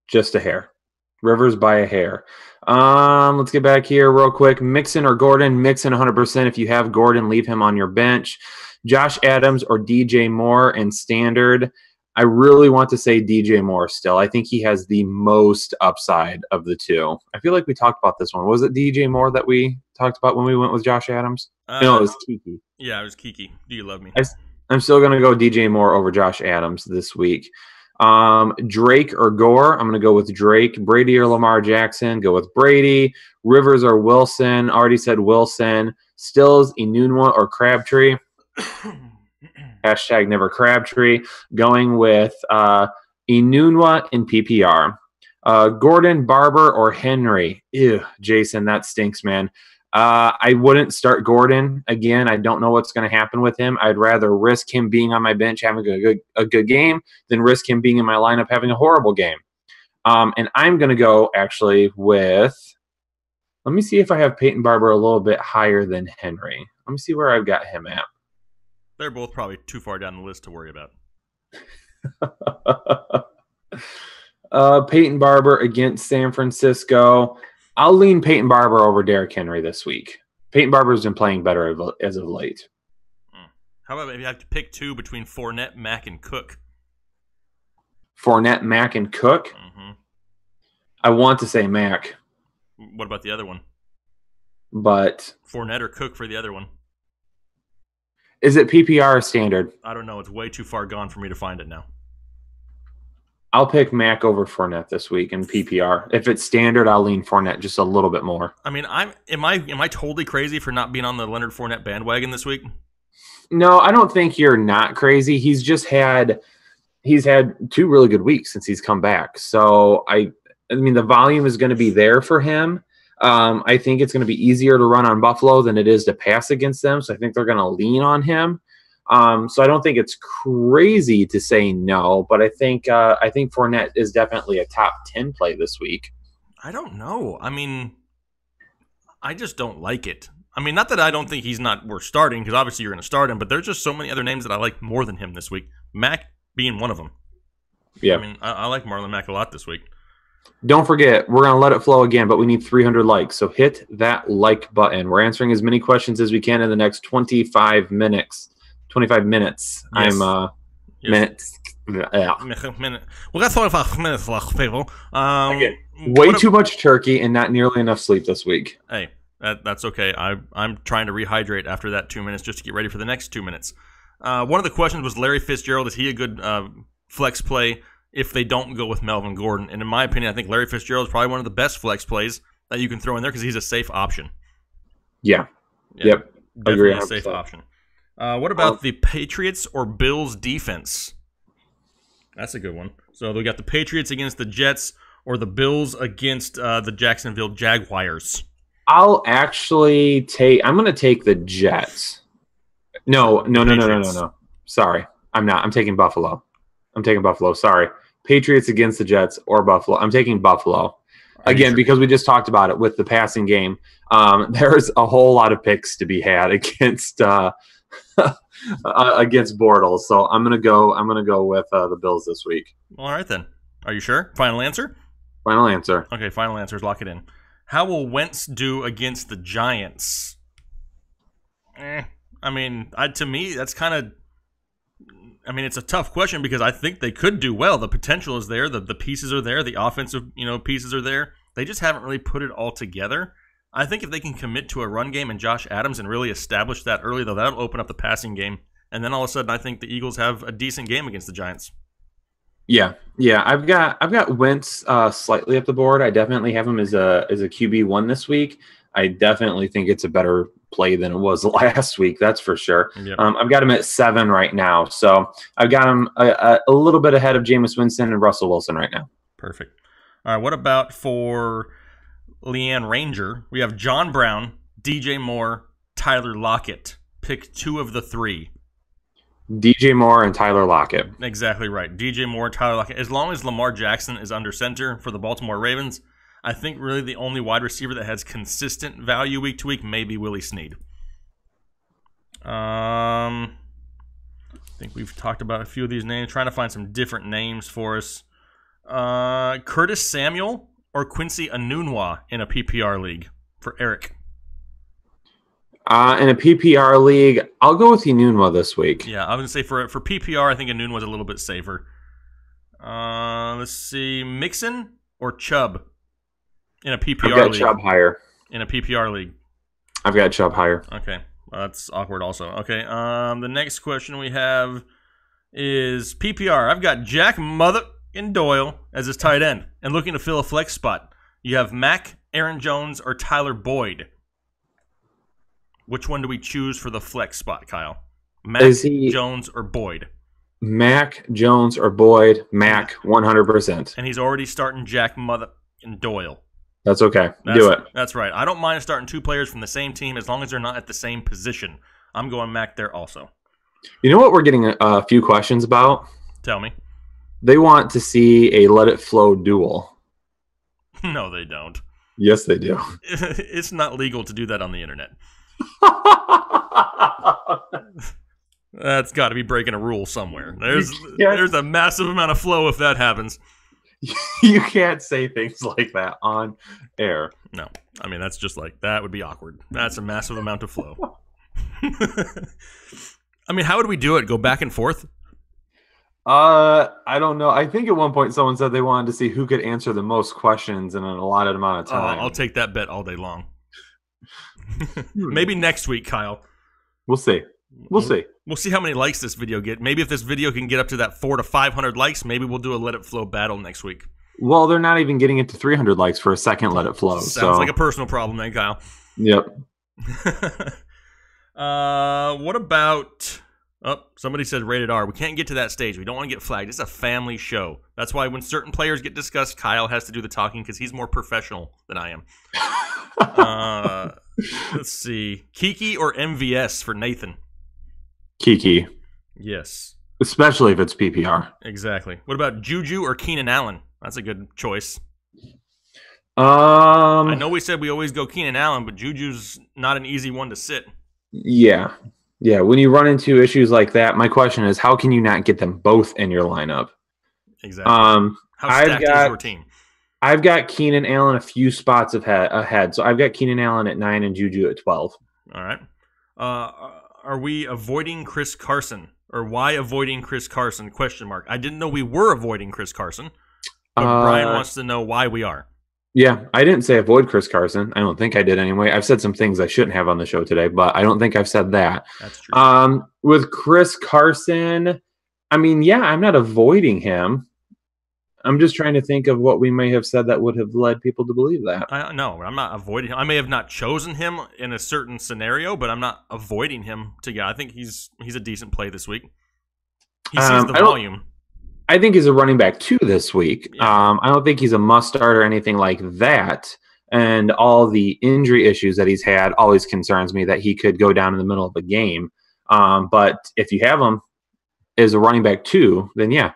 Just a hair. Rivers by a hair. Let's get back here real quick. Mixon or Gordon? Mixon 100%. If you have Gordon, leave him on your bench. Josh Adams or DJ Moore in standard? I really want to say DJ Moore still. I think he has the most upside of the two. I feel like we talked about this one. Was it DJ Moore that we talked about when we went with Josh Adams? No, it was Kiki. Yeah, it was Kiki. Do you love me? I'm still going to go DJ Moore over Josh Adams this week. Drake or Gore. I'm going to go with Drake. Brady or Lamar Jackson. Go with Brady. Rivers or Wilson. Already said Wilson. Stills, Enunwa or Crabtree. Hashtag never Crabtree. Going with Enunwa in PPR. Gordon, Barber, or Henry. Ew, Jason, that stinks, man. I wouldn't start Gordon again. I don't know what's going to happen with him. I'd rather risk him being on my bench having a good game than risk him being in my lineup having a horrible game. And I'm going to go actually with. Let me see if I have Peyton Barber a little bit higher than Henry. Let me see where I've got him at. They're both probably too far down the list to worry about. Peyton Barber against San Francisco. I'll lean Peyton Barber over Derrick Henry this week. Peyton Barber's been playing better as of late. How about if you have to pick two between Fournette, Mack, and Cook? Fournette, Mack, and Cook? Mm-hmm. I want to say Mack. What about the other one? But Fournette or Cook for the other one? Is it PPR or standard? I don't know. It's way too far gone for me to find it now. I'll pick Mack over Fournette this week in PPR. If it's standard, I'll lean Fournette just a little bit more. I mean, am I totally crazy for not being on the Leonard Fournette bandwagon this week? No, I don't think you're not crazy. He's had 2 really good weeks since he's come back. So I mean, the volume is going to be there for him. I think it's going to be easier to run on Buffalo than it is to pass against them. So I think they're going to lean on him. So I don't think it's crazy to say no, but I think Fournette is definitely a top 10 play this week. I don't know. I mean, I just don't like it. I mean, not that I don't think he's not worth starting, because obviously you're going to start him, but there's just so many other names that I like more than him this week. Mack being one of them. Yeah. I mean, I like Marlon Mack a lot this week. Don't forget, we're going to let it flow again, but we need 300 likes. So hit that like button. We're answering as many questions as we can in the next 25 minutes. 25 minutes. Yes. Minutes. Yeah. We got 25 minutes left, people. Way too much turkey and not nearly enough sleep this week. Hey, that's okay. I'm trying to rehydrate after that 2 minutes just to get ready for the next 2 minutes. One of the questions was Larry Fitzgerald. Is he a good flex play if they don't go with Melvin Gordon? And in my opinion, I think Larry Fitzgerald is probably one of the best flex plays that you can throw in there because he's a safe option. Yeah. Yep. Definitely Agree. a safe option. What about the Patriots or Bills defense? That's a good one. So we got the Patriots against the Jets or the Bills against the Jacksonville Jaguars. I'm going to take the Jets. No. Sorry. I'm not. I'm taking Buffalo. Sorry. Patriots against the Jets or Buffalo. I'm taking Buffalo. Again, because we just talked about it with the passing game. There's a whole lot of picks to be had against against Bortles. So I'm gonna go with the Bills this week. All right then. Are you sure? Final answer? Final answer. Okay, final answers. Lock it in. How will Wentz do against the Giants? I mean, to me, that's kind of. I mean, it's a tough question because I think they could do well. The potential is there. The pieces are there. The offensive, pieces are there. They just haven't really put it all together. I think if they can commit to a run game and Josh Adams and really establish that early, though, that'll open up the passing game. And then all of a sudden, I think the Eagles have a decent game against the Giants. Yeah. I've got Wentz slightly up the board. I definitely have him as a QB1 this week. I definitely think it's a better play than it was last week. That's for sure. Yep. I've got him at 7 right now. So I've got him a little bit ahead of Jameis Winston and Russell Wilson right now. Perfect. All right. What about for Leanne Ranger? We have John Brown, DJ Moore, Tyler Lockett. Pick 2 of the 3. DJ Moore and Tyler Lockett. Exactly right. DJ Moore, Tyler Lockett. As long as Lamar Jackson is under center for the Baltimore Ravens, I think really the only wide receiver that has consistent value week to week may be Willie Snead. I think we've talked about a few of these names. Trying to find some different names for us. Curtis Samuel or Quincy Enunwa in a PPR league for Eric? In a PPR league, I'll go with Enunwa this week. Yeah, I was going to say for PPR, I think Enunwa's a little bit safer. Let's see. Mixon or Chubb? In a PPR league. I've got Chubb higher. In a PPR league. I've got Chubb higher. Okay. Well, that's awkward also. Okay. The next question we have, is PPR. I've got Jack Mother and Doyle as his tight end and looking to fill a flex spot. You have Mac, Aaron Jones, or Tyler Boyd. Which one do we choose for the flex spot, Kyle? Mac, Jones, or Boyd? Mac, Jones, or Boyd? Mac, 100%. And he's already starting Jack Mother and Doyle. That's okay. Do it. That's right. I don't mind starting 2 players from the same team as long as they're not at the same position. I'm going Mac there also. You know what we're getting a few questions about? Tell me. They want to see a Let It Flow duel. No, they don't. Yes, they do. It's not legal to do that on the internet. That's got to be breaking a rule somewhere. There's a massive amount of flow if that happens. You can't say things like that on air. No. I mean, that's just like, that would be awkward. That's a massive amount of flow. I mean, how would we do it? Go back and forth? I don't know. I think at one point someone said they wanted to see who could answer the most questions in an allotted amount of time. I'll take that bet all day long. Maybe next week, Kyle. We'll see. We'll see. We'll see how many likes this video get. Maybe if this video can get up to that 400 to 500 likes, maybe we'll do a Let It Flow battle next week. Well, they're not even getting it to 300 likes for a second Let It Flow. Sounds like a personal problem then, Kyle. Yep. What about... Oh, somebody said rated R. We can't get to that stage. We don't want to get flagged. It's a family show. That's why when certain players get discussed, Kyle has to do the talking because he's more professional than I am. Let's see. Kiki or MVS for Nathan? Kiki. Yes. Especially if it's PPR. Exactly. What about Juju or Keenan Allen? That's a good choice. I know we said we always go Keenan Allen, but Juju's not an easy one to sit. Yeah. Yeah, when you run into issues like that, my question is, how can you not get them both in your lineup? Exactly. How stacked is your team? I've got Keenan Allen a few spots ahead. So I've got Keenan Allen at 9 and Juju at 12. All right. Are we avoiding Chris Carson? Or why avoiding Chris Carson? Question mark. I didn't know we were avoiding Chris Carson. But Brian wants to know why we are. Yeah, I didn't say avoid Chris Carson. I don't think I did anyway. I've said some things I shouldn't have on the show today, but I don't think I've said that. That's true. With Chris Carson, I mean, yeah, I'm not avoiding him. I'm just trying to think of what we may have said that would have led people to believe that. No, I'm not avoiding him. I may have not chosen him in a certain scenario, but I'm not avoiding him. I think he's a decent play this week. He sees the volume. I think he's a running back 2 this week. Yeah. I don't think he's a must start or anything like that. And all the injury issues that he's had always concerns me that he could go down in the middle of a game. But if you have him as a running back 2, then yeah.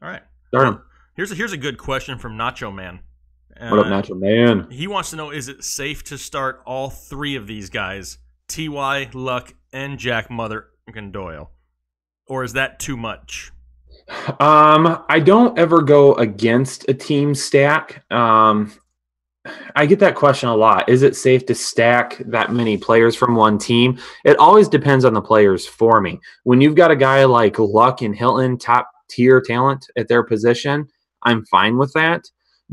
All right. Start him. Here's a good question from Nacho Man. What up, Nacho Man? He wants to know, is it safe to start all 3 of these guys, T.Y., Luck, and Jack Mother and Doyle? Or is that too much? I don't ever go against a team stack. I get that question a lot. Is it safe to stack that many players from one team? It always depends on the players for me. When you've got a guy like Luck and Hilton, top tier talent at their position, I'm fine with that.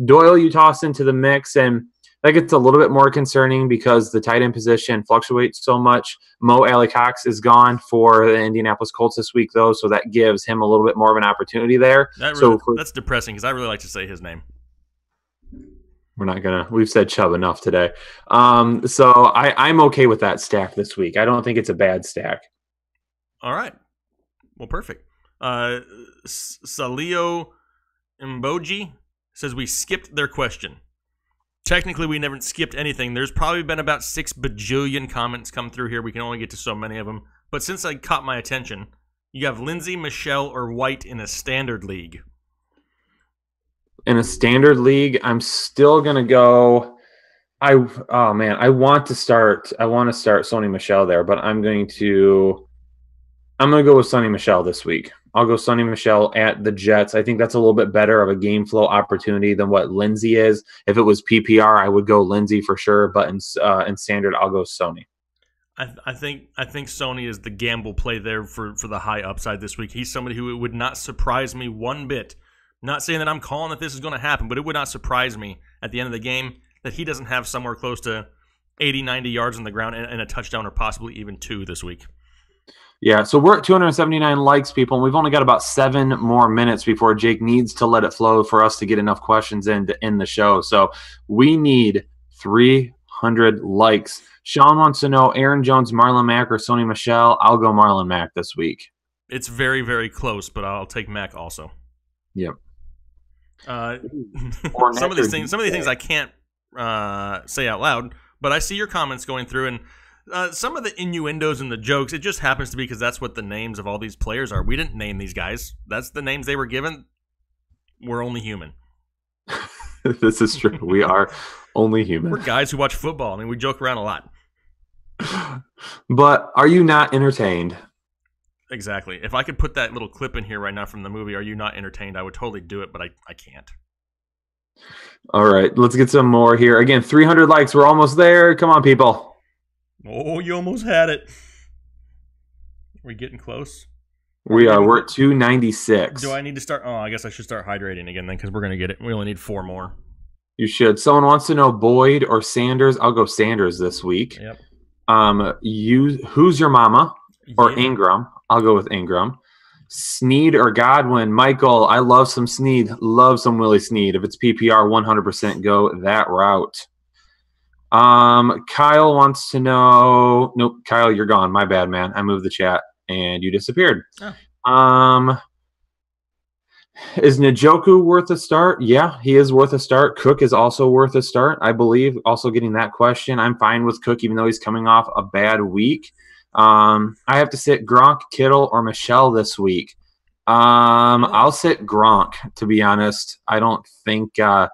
Doyle, you toss into the mix, and that gets a little bit more concerning because the tight end position fluctuates so much. Mo Alley-Cox is gone for the Indianapolis Colts this week, though, so that gives him a little bit more of an opportunity there. That's depressing because I really like to say his name. We're not going to – we've said Chubb enough today. So I'm okay with that stack this week. I don't think it's a bad stack. All right. Well, perfect. Salio Mboji says we skipped their question. Technically, we never skipped anything. There's probably been about 6 bajillion comments come through here. We can only get to so many of them. But since I caught my attention, you have Lindsey, Michelle, or White in a standard league. In a standard league, I'm still going to go. I want to start Sony Michelle there, but I'm going to go with Sony Michelle this week. I'll go Sony Michelle at the Jets. I think that's a little bit better of a game flow opportunity than what Lindsey is. If it was PPR, I would go Lindsey for sure, but in standard, I'll go Sony. I think Sony is the gamble play there for the high upside this week. He's somebody who would not surprise me one bit. Not saying that I'm calling that this is going to happen, but it would not surprise me at the end of the game that he doesn't have somewhere close to 80, 90 yards on the ground and a touchdown or possibly even 2 this week. Yeah, so we're at 279 likes, people, and we've only got about 7 more minutes before Jake needs to let it flow for us to get enough questions in to end the show. So we need 300 likes. Sean wants to know Aaron Jones, Marlon Mack, or Sony Michel. I'll go Marlon Mack this week. It's very, very close, but I'll take Mack also. Yep. Some of these things I can't say out loud, but I see your comments going through, and some of the innuendos and the jokes, it just happens to be because that's what the names of all these players are. We didn't name these guys. That's the names they were given. We're only human. This is true. We are only human. We're guys who watch football. I mean, we joke around a lot. But are you not entertained? Exactly. If I could put that little clip in here right now from the movie, Are You Not Entertained? I would totally do it, but I can't. All right, let's get some more here. Again, 300 likes. We're almost there. Come on, people. Oh, you almost had it. Are we getting close? We are. We're at 296. Do I need to start? Oh, I guess I should start hydrating again then because we're going to get it. We only need 4 more. You should. Someone wants to know Boyd or Sanders. I'll go Sanders this week. Yep. Who's your mama? Or Ingram. I'll go with Ingram. Snead or Godwin. Michael, I love some Snead. Love some Willie Snead. If it's PPR, 100% go that route. Kyle wants to know. Nope, Kyle, you're gone. My bad, man. I moved the chat and you disappeared. Oh. Is Njoku worth a start? Yeah, he is worth a start. Cook is also worth a start, I believe. Also getting that question. I'm fine with Cook, even though he's coming off a bad week. I have to sit Gronk, Kittle, or Michelle this week. I'll sit Gronk, to be honest. I don't think I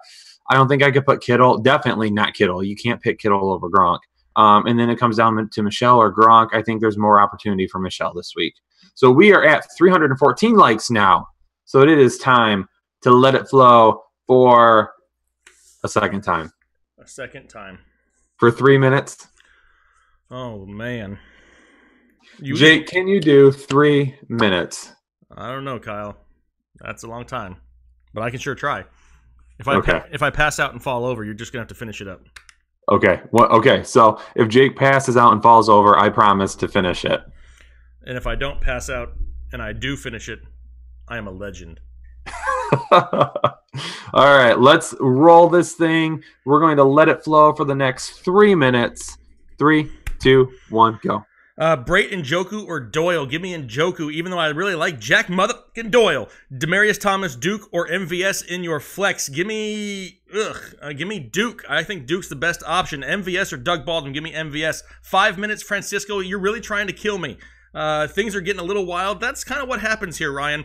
could put Kittle. Definitely not Kittle. You can't pick Kittle over Gronk. And then it comes down to Michelle or Gronk. I think there's more opportunity for Michelle this week. So we are at 314 likes now. So it is time to let it flow for a second time. A second time. For 3 minutes. Oh, man. Jake, can you do 3 minutes? I don't know, Kyle. That's a long time. But I can sure try. If I pass out and fall over, you're just going to have to finish it up. Okay. Okay. So if Jake passes out and falls over, I promise to finish it. And if I don't pass out and I do finish it, I am a legend. All right. Let's roll this thing. We're going to let it flow for the next 3 minutes. 3, 2, 1, go. Brait Njoku or Doyle? Give me Njoku, even though I really like Jack motherfucking Doyle. Demarius Thomas, Duke, or MVS in your flex? Give me Duke. I think Duke's the best option. MVS or Doug Baldwin? Give me MVS. 5 minutes, Francisco. You're really trying to kill me. Things are getting a little wild. That's kind of what happens here, Ryan.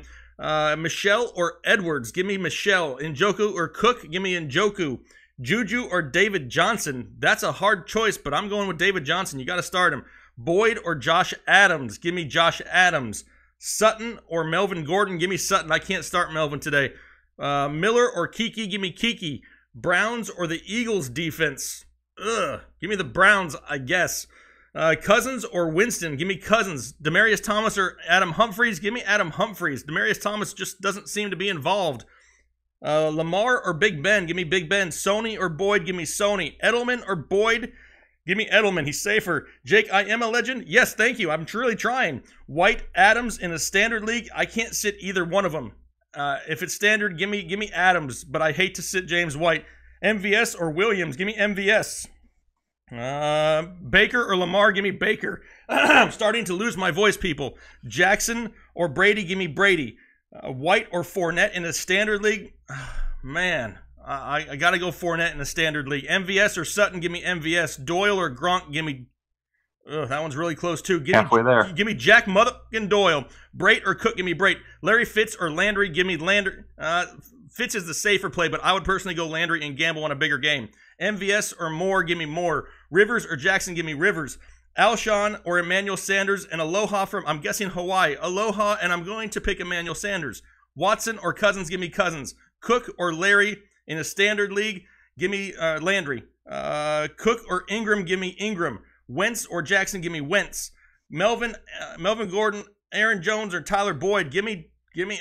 Michelle or Edwards? Give me Michelle. Njoku or Cook? Give me Njoku. Juju or David Johnson? That's a hard choice, but I'm going with David Johnson. You got to start him. Boyd or Josh Adams? Give me Josh Adams. Sutton or Melvin Gordon? Give me Sutton. I can't start Melvin today. Miller or Kiki? Give me Kiki. Browns or the Eagles defense? Give me the Browns, I guess. Cousins or Winston? Give me Cousins. Demarius Thomas or Adam Humphries? Give me Adam Humphries. Demarius Thomas just doesn't seem to be involved. Lamar or Big Ben? Give me Big Ben. Sony or Boyd? Give me Sony. Edelman or Boyd? Give me Edelman. He's safer. Jake, I am a legend. Yes, thank you. I'm truly trying. White, Adams in a standard league. I can't sit either one of them. If it's standard, give me Adams. But I hate to sit James White. MVS or Williams. Give me MVS. Baker or Lamar. Give me Baker. I'm starting to lose my voice, people. Jackson or Brady. Give me Brady. White or Fournette in a standard league. Man. I got to go Fournette in a standard league. MVS or Sutton, give me MVS. Doyle or Gronk, give me... that one's really close, too. Halfway there. Give me Jack motherfucking Doyle. Brait or Cook, give me Brait. Larry Fitz or Landry, give me Landry. Fitz is the safer play, but I would personally go Landry and gamble on a bigger game. MVS or Moore, give me Moore. Rivers or Jackson, give me Rivers. Alshon or Emmanuel Sanders. And Aloha from, I'm guessing, Hawaii. Aloha, and I'm going to pick Emmanuel Sanders. Watson or Cousins, give me Cousins. Cook or Larry... In a standard league, give me Landry. Cook or Ingram, give me Ingram. Wentz or Jackson, give me Wentz. Melvin Gordon, Aaron Jones, or Tyler Boyd, give me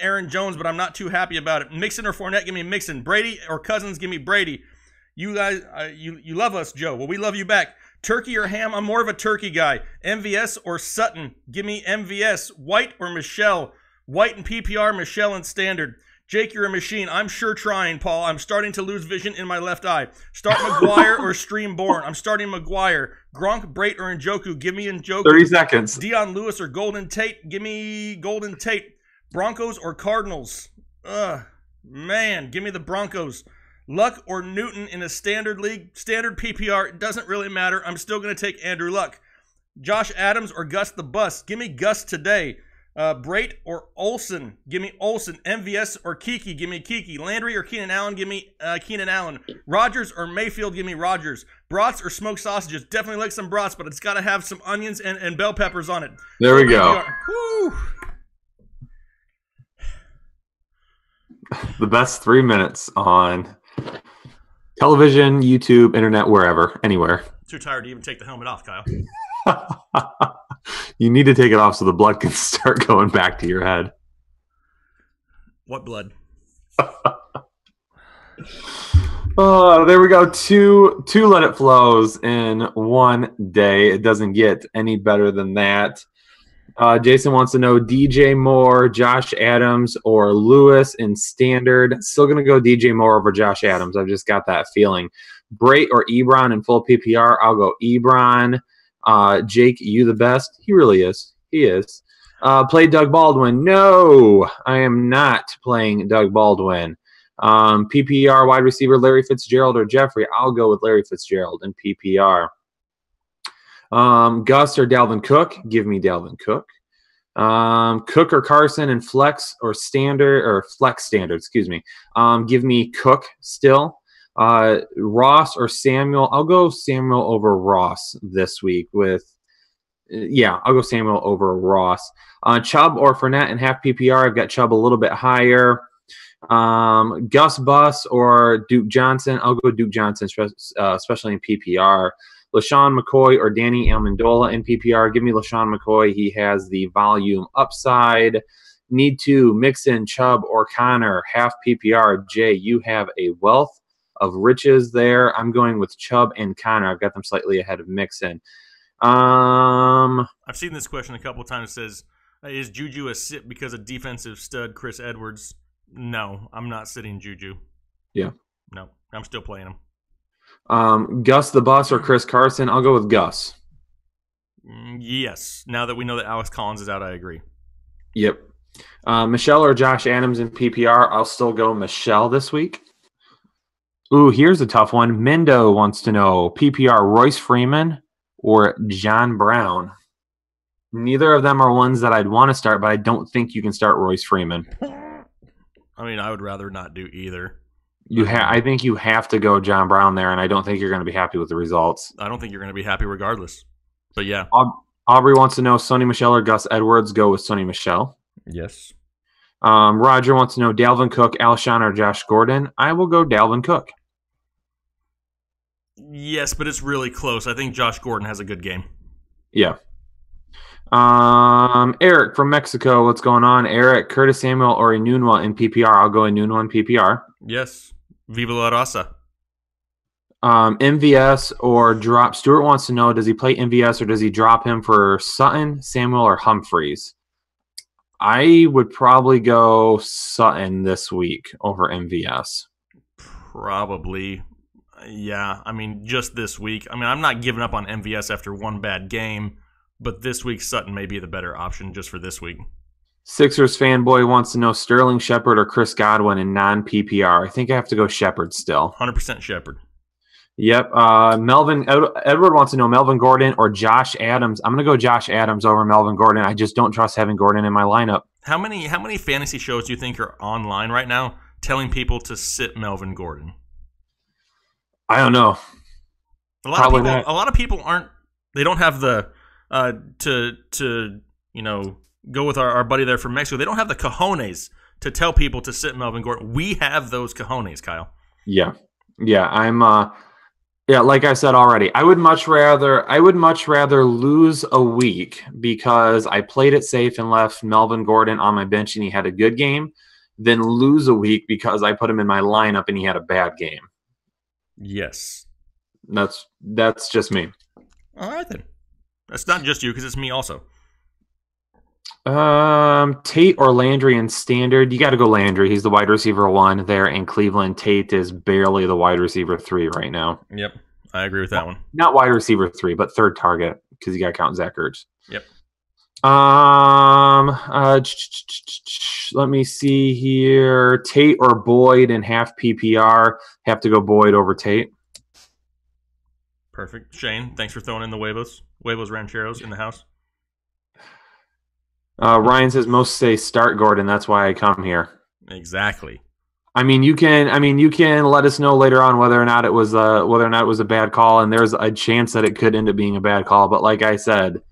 Aaron Jones, but I'm not too happy about it. Mixon or Fournette, give me Mixon. Brady or Cousins, give me Brady. You guys, you love us, Joe. Well, we love you back. Turkey or ham? I'm more of a turkey guy. MVS or Sutton? Give me MVS. White or Michelle? White and PPR, Michelle and Standard. Jake, you're a machine. I'm sure trying, Paul. I'm starting to lose vision in my left eye. Start McGuire or Streamborn? I'm starting McGuire. Gronk, Brait, or Njoku? Give me Njoku. 30 seconds. Dion Lewis or Golden Tate? Give me Golden Tate. Broncos or Cardinals? Man, give me the Broncos. Luck or Newton in a standard league? Standard PPR, it doesn't really matter. I'm still going to take Andrew Luck. Josh Adams or Gus the Bus? Give me Gus today. Brait or Olsen? Give me Olsen. MVS or Kiki? Give me Kiki. Landry or Keenan Allen? Give me Keenan Allen. Rodgers or Mayfield? Give me Rodgers. Brats or smoked sausages? Definitely like some brats, but it's got to have some onions and bell peppers on it. There we go. Woo. The best 3 minutes on television, YouTube, internet, wherever, anywhere. Too tired to even take the helmet off, Kyle. You need to take it off so the blood can start going back to your head. What blood? Oh, there we go. Two let it flows in one day. It doesn't get any better than that. Jason wants to know DJ Moore, Josh Adams, or Lewis in standard. Still going to go DJ Moore over Josh Adams. I've just got that feeling. Brait or Ebron in full PPR. I'll go Ebron. Jake, you the best? He really is. He is. Play Doug Baldwin. No, I am not playing Doug Baldwin. PPR wide receiver Larry Fitzgerald or Jeffrey. I'll go with Larry Fitzgerald in PPR. Gus or Dalvin Cook. Give me Dalvin Cook. Cook or Carson in flex or standard or flex standard. Excuse me. Give me Cook still. Ross or Samuel. I'll go Samuel over Ross this week with. I'll go Samuel over Ross. Chubb or Fournette in half PPR. I've got Chubb a little bit higher. Gus Bus or Duke Johnson. I'll go Duke Johnson, especially in PPR. LaShawn McCoy or Danny Amendola in PPR. Give me LaShawn McCoy. He has the volume upside. Need to mix in Chubb or Connor, half PPR. Jay, you have a wealth of riches there. I'm going with Chubb and Connor. I've got them slightly ahead of Mixon. I've seen this question a couple of times. It says, is Juju a sit because of defensive stud Chris Edwards? No, I'm not sitting Juju. Yeah. No, I'm still playing him. Gus the Bus or Chris Carson? I'll go with Gus. Yes. Now that we know that Alex Collins is out, I agree. Yep. Michelle or Josh Adams in PPR? I'll still go Michelle this week. Ooh, here's a tough one. Mendo wants to know PPR Royce Freeman or John Brown. Neither of them are ones that I'd want to start, but I don't think you can start Royce Freeman. I mean, I would rather not do either. I think you have to go John Brown there, and I don't think you're going to be happy with the results. I don't think you're going to be happy regardless. But yeah. Aubrey wants to know Sonny Michel or Gus Edwards. Go with Sonny Michel. Yes. Roger wants to know Dalvin Cook, Alshon, or Josh Gordon. I will go Dalvin Cook. Yes, but it's really close. I think Josh Gordon has a good game. Yeah. Eric from Mexico, what's going on? Eric, Curtis Samuel or Enunwa in PPR? I'll go Enunwa in PPR. Yes. Viva la raza. MVS or drop. Stuart wants to know, does he play MVS or does he drop him for Sutton, Samuel, or Humphreys? I would probably go Sutton this week over MVS. Probably. Yeah. I mean, just this week. I mean, I'm not giving up on MVS after one bad game, but this week Sutton may be the better option just for this week. Sixers fanboy wants to know Sterling Shepard or Chris Godwin in non-PPR. I think I have to go Shepard still. 100% Shepard. Yep. Edward wants to know Melvin Gordon or Josh Adams. I'm going to go Josh Adams over Melvin Gordon. I just don't trust having Gordon in my lineup. How many fantasy shows do you think are online right now telling people to sit Melvin Gordon? I don't know. A lot of people aren't. They don't have the to go with our buddy there from Mexico. They don't have the cojones to tell people to sit Melvin Gordon. We have those cojones, Kyle. Yeah. I'm. Like I said already, I would much rather lose a week because I played it safe and left Melvin Gordon on my bench and he had a good game, than lose a week because I put him in my lineup and he had a bad game. Yes. That's just me. All right, then. That's not just you, because it's me also. Tate or Landry in standard. You got to go Landry. He's the wide receiver 1 there in Cleveland. Tate is barely the wide receiver 3 right now. Yep, I agree with that one. Not wide receiver 3, but third target because you got to count Zach Ertz. Yep. Let me see here. Tate or Boyd in half PPR. Have to go Boyd over Tate. Perfect. Shane, thanks for throwing in the huevos rancheros in the house. Ryan says most say start Gordon. That's why I come here. Exactly. I mean, you can let us know later on whether or not it was a bad call, and there's a chance that it could end up being a bad call. But like I said,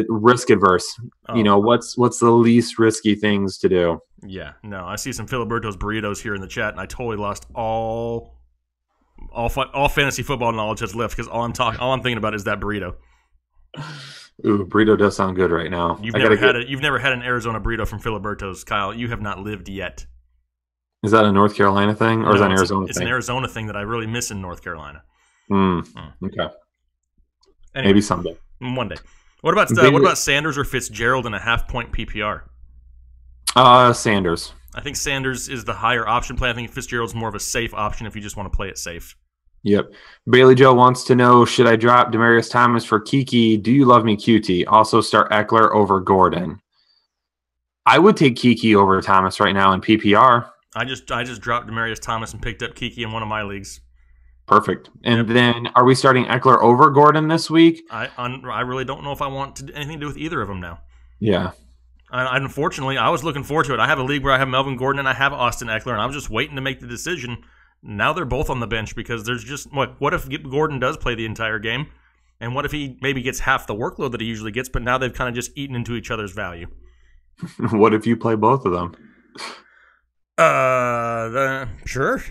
risk adverse. Oh. You know, what's the least risky things to do? Yeah. No, I see some Filiberto's burritos here in the chat, and I totally lost all fantasy football knowledge that's left because all I'm thinking about is that burrito. Ooh, burrito does sound good right now. You've never had an Arizona burrito from Filiberto's, Kyle. You have not lived yet. Is that a North Carolina thing, or is that an Arizona thing? It's an Arizona thing that I really miss in North Carolina. Okay. Anyway, maybe someday. One day. What about Sanders or Fitzgerald in a half-point PPR? Sanders. I think Sanders is the higher option play. I think Fitzgerald's more of a safe option if you just want to play it safe. Yep. Bailey Joe wants to know, should I drop Demaryius Thomas for Kiki? Do you love me, QT? Also start Eckler over Gordon. I would take Kiki over Thomas right now in PPR. I just dropped Demaryius Thomas and picked up Kiki in one of my leagues. Perfect. And then are we starting Eckler over Gordon this week? I really don't know if I want anything to do with either of them now. Yeah. Unfortunately, I was looking forward to it. I have a league where I have Melvin Gordon and I have Austin Eckler, and I was just waiting to make the decision. Now they're both on the bench because there's just what if Gordon does play the entire game, and what if he maybe gets half the workload that he usually gets, but now they've kind of just eaten into each other's value. What if you play both of them? Sure.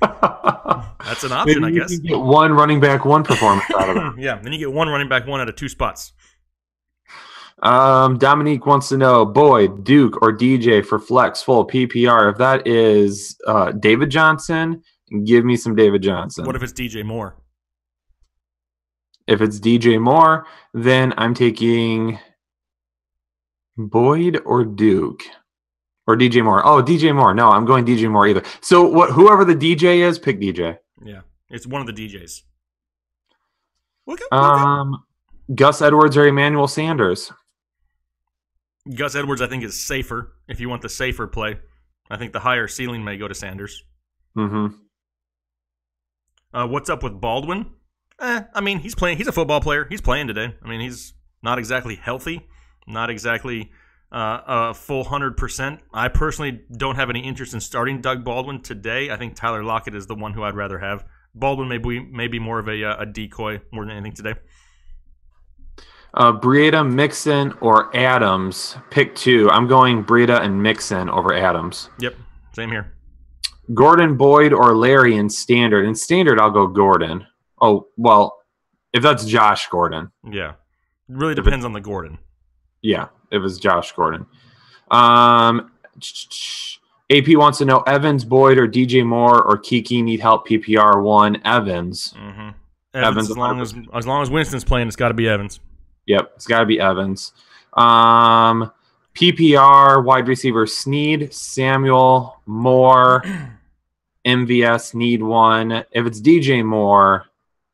That's an option, I guess. You get one running back, one performance out of it. Yeah, then you get one running back, one out of 2 spots. Dominique wants to know, Boyd, Duke, or DJ for flex full PPR. If that is David Johnson, give me some David Johnson. What if it's DJ Moore? If it's DJ Moore, then I'm taking Boyd or Duke. Or DJ Moore. Oh, DJ Moore. No, I'm going DJ Moore either. So whoever the DJ is, pick DJ. Yeah, it's one of the DJs. Gus Edwards or Emmanuel Sanders? Gus Edwards, I think, is safer if you want the safer play. I think the higher ceiling may go to Sanders. Mm-hmm. What's up with Baldwin? I mean, he's playing. He's a football player. He's playing today. I mean, he's not exactly healthy, not exactly a full 100%. I personally don't have any interest in starting Doug Baldwin today. I think Tyler Lockett is the one who I'd rather have. Baldwin may be more of a decoy more than anything today. Breida, Mixon, or Adams. Pick 2. I'm going Breida and Mixon over Adams. Yep, same here. Gordon, Boyd, or Larry in standard. In standard, I'll go Gordon. Oh, well, if that's Josh Gordon. Yeah. It really depends on the Gordon. Yeah, if it's Josh Gordon. AP wants to know Evans, Boyd, or DJ Moore, or Kiki need help PPR 1. Evans. Mm-hmm. Evans as long as Winston's playing, it's got to be Evans. Yep, it's got to be Evans. PPR, wide receiver, Snead, Samuel, Moore, MVS, need 1. If it's DJ Moore,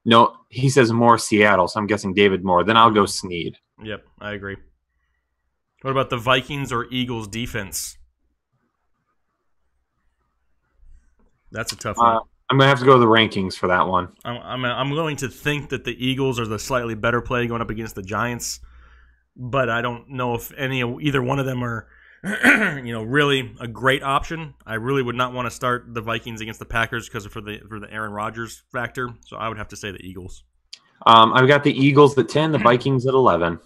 no, he says Moore, Seattle, so I'm guessing David Moore. Then I'll go Snead. Yep, I agree. What about the Vikings or Eagles defense? That's a tough one. I'm going to have to go to the rankings for that one. I'm going to think that the Eagles are the slightly better play going up against the Giants, but I don't know if either one of them are really a great option. I really would not want to start the Vikings against the Packers because for the Aaron Rodgers factor, so I would have to say the Eagles. I've got the Eagles at 10, the Vikings at 11.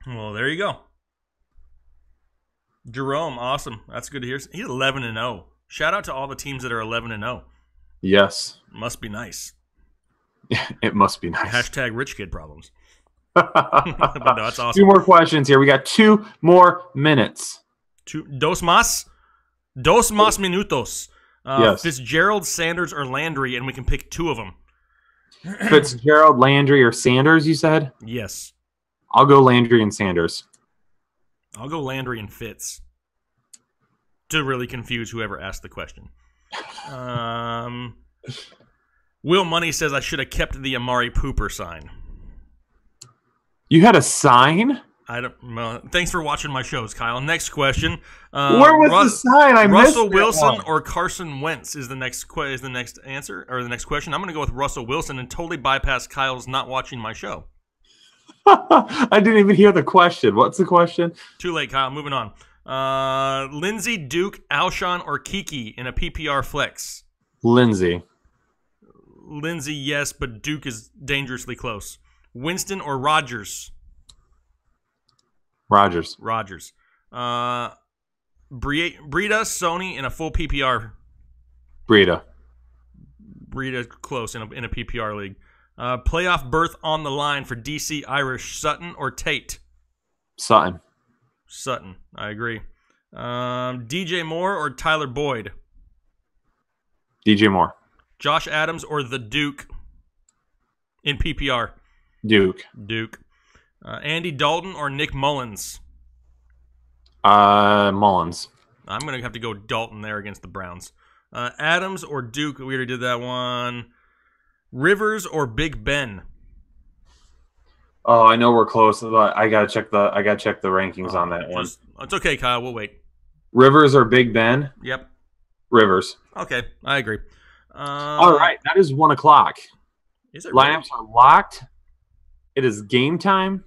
Well, there you go. Jerome, awesome. That's good to hear. He's 11-0. Shout out to all the teams that are 11-0. Yes. Must be nice. It must be nice. Hashtag rich kid problems. But no, that's awesome. 2 more questions here. We got 2 more minutes. Dos más minutos. Yes. Fitzgerald, Sanders, or Landry, and we can pick 2 of them. Fitzgerald, Landry, or Sanders, you said? Yes. I'll go Landry and Sanders. I'll go Landry and Fitz to really confuse whoever asked the question. Will Money says I should have kept the Amari Pooper sign. You had a sign? Thanks for watching my shows, Kyle. Next question. Where was the sign? I missed Russell it. Wilson or Carson Wentz is the next answer or the next question. I'm going to go with Russell Wilson and totally bypass Kyle's not watching my show. I didn't even hear the question. What's the question? Too late, Kyle. Moving on. Lindsey, Duke, Alshon, or Kiki in a PPR flex? Lindsey, yes, but Duke is dangerously close. Winston or Rodgers? Rodgers. Breida, Sony in a full PPR. Breida close in a PPR league. Playoff berth on the line for DC Irish, Sutton or Tate? Sutton, I agree. DJ Moore or Tyler Boyd? DJ Moore. Josh Adams or the Duke in PPR? Duke. Andy Dalton or Nick Mullins? Mullins. I'm going to have to go Dalton there against the Browns. Adams or Duke? We already did that one. Rivers or Big Ben? Oh, I know we're close, but I gotta check the rankings on that one. It's okay, Kyle. We'll wait. Rivers or Big Ben? Yep. Rivers. Okay, I agree. All right, that is 1 o'clock. Is it Lineups are locked. It is game time.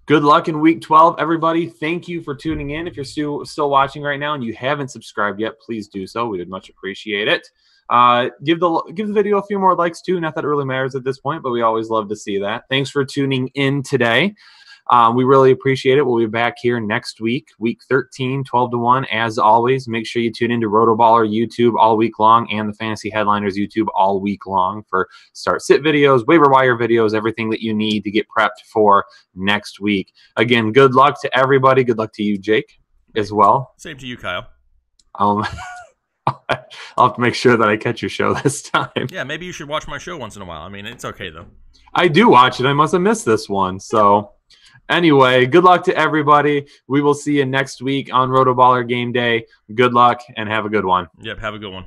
Good luck in week 12, everybody. Thank you for tuning in. If you're still watching right now and you haven't subscribed yet, please do so. We would much appreciate it. Give the video a few more likes too. Not that it really matters at this point, but we always love to see that. Thanks for tuning in today. We really appreciate it. We'll be back here next week, week 13, 12-1. As always, make sure you tune into RotoBaller YouTube all week long and the Fantasy Headliners YouTube all week long for start-sit videos, waiver wire videos, everything that you need to get prepped for next week. Again, good luck to everybody. Good luck to you, Jake, as well. Same to you, Kyle. I'll have to make sure that I catch your show this time. Yeah, maybe you should watch my show once in a while. I mean, it's okay, though. I do watch it. I must have missed this one, so... Anyway, good luck to everybody. We will see you next week on RotoBaller Game Day. Good luck and have a good one. Yep, have a good one.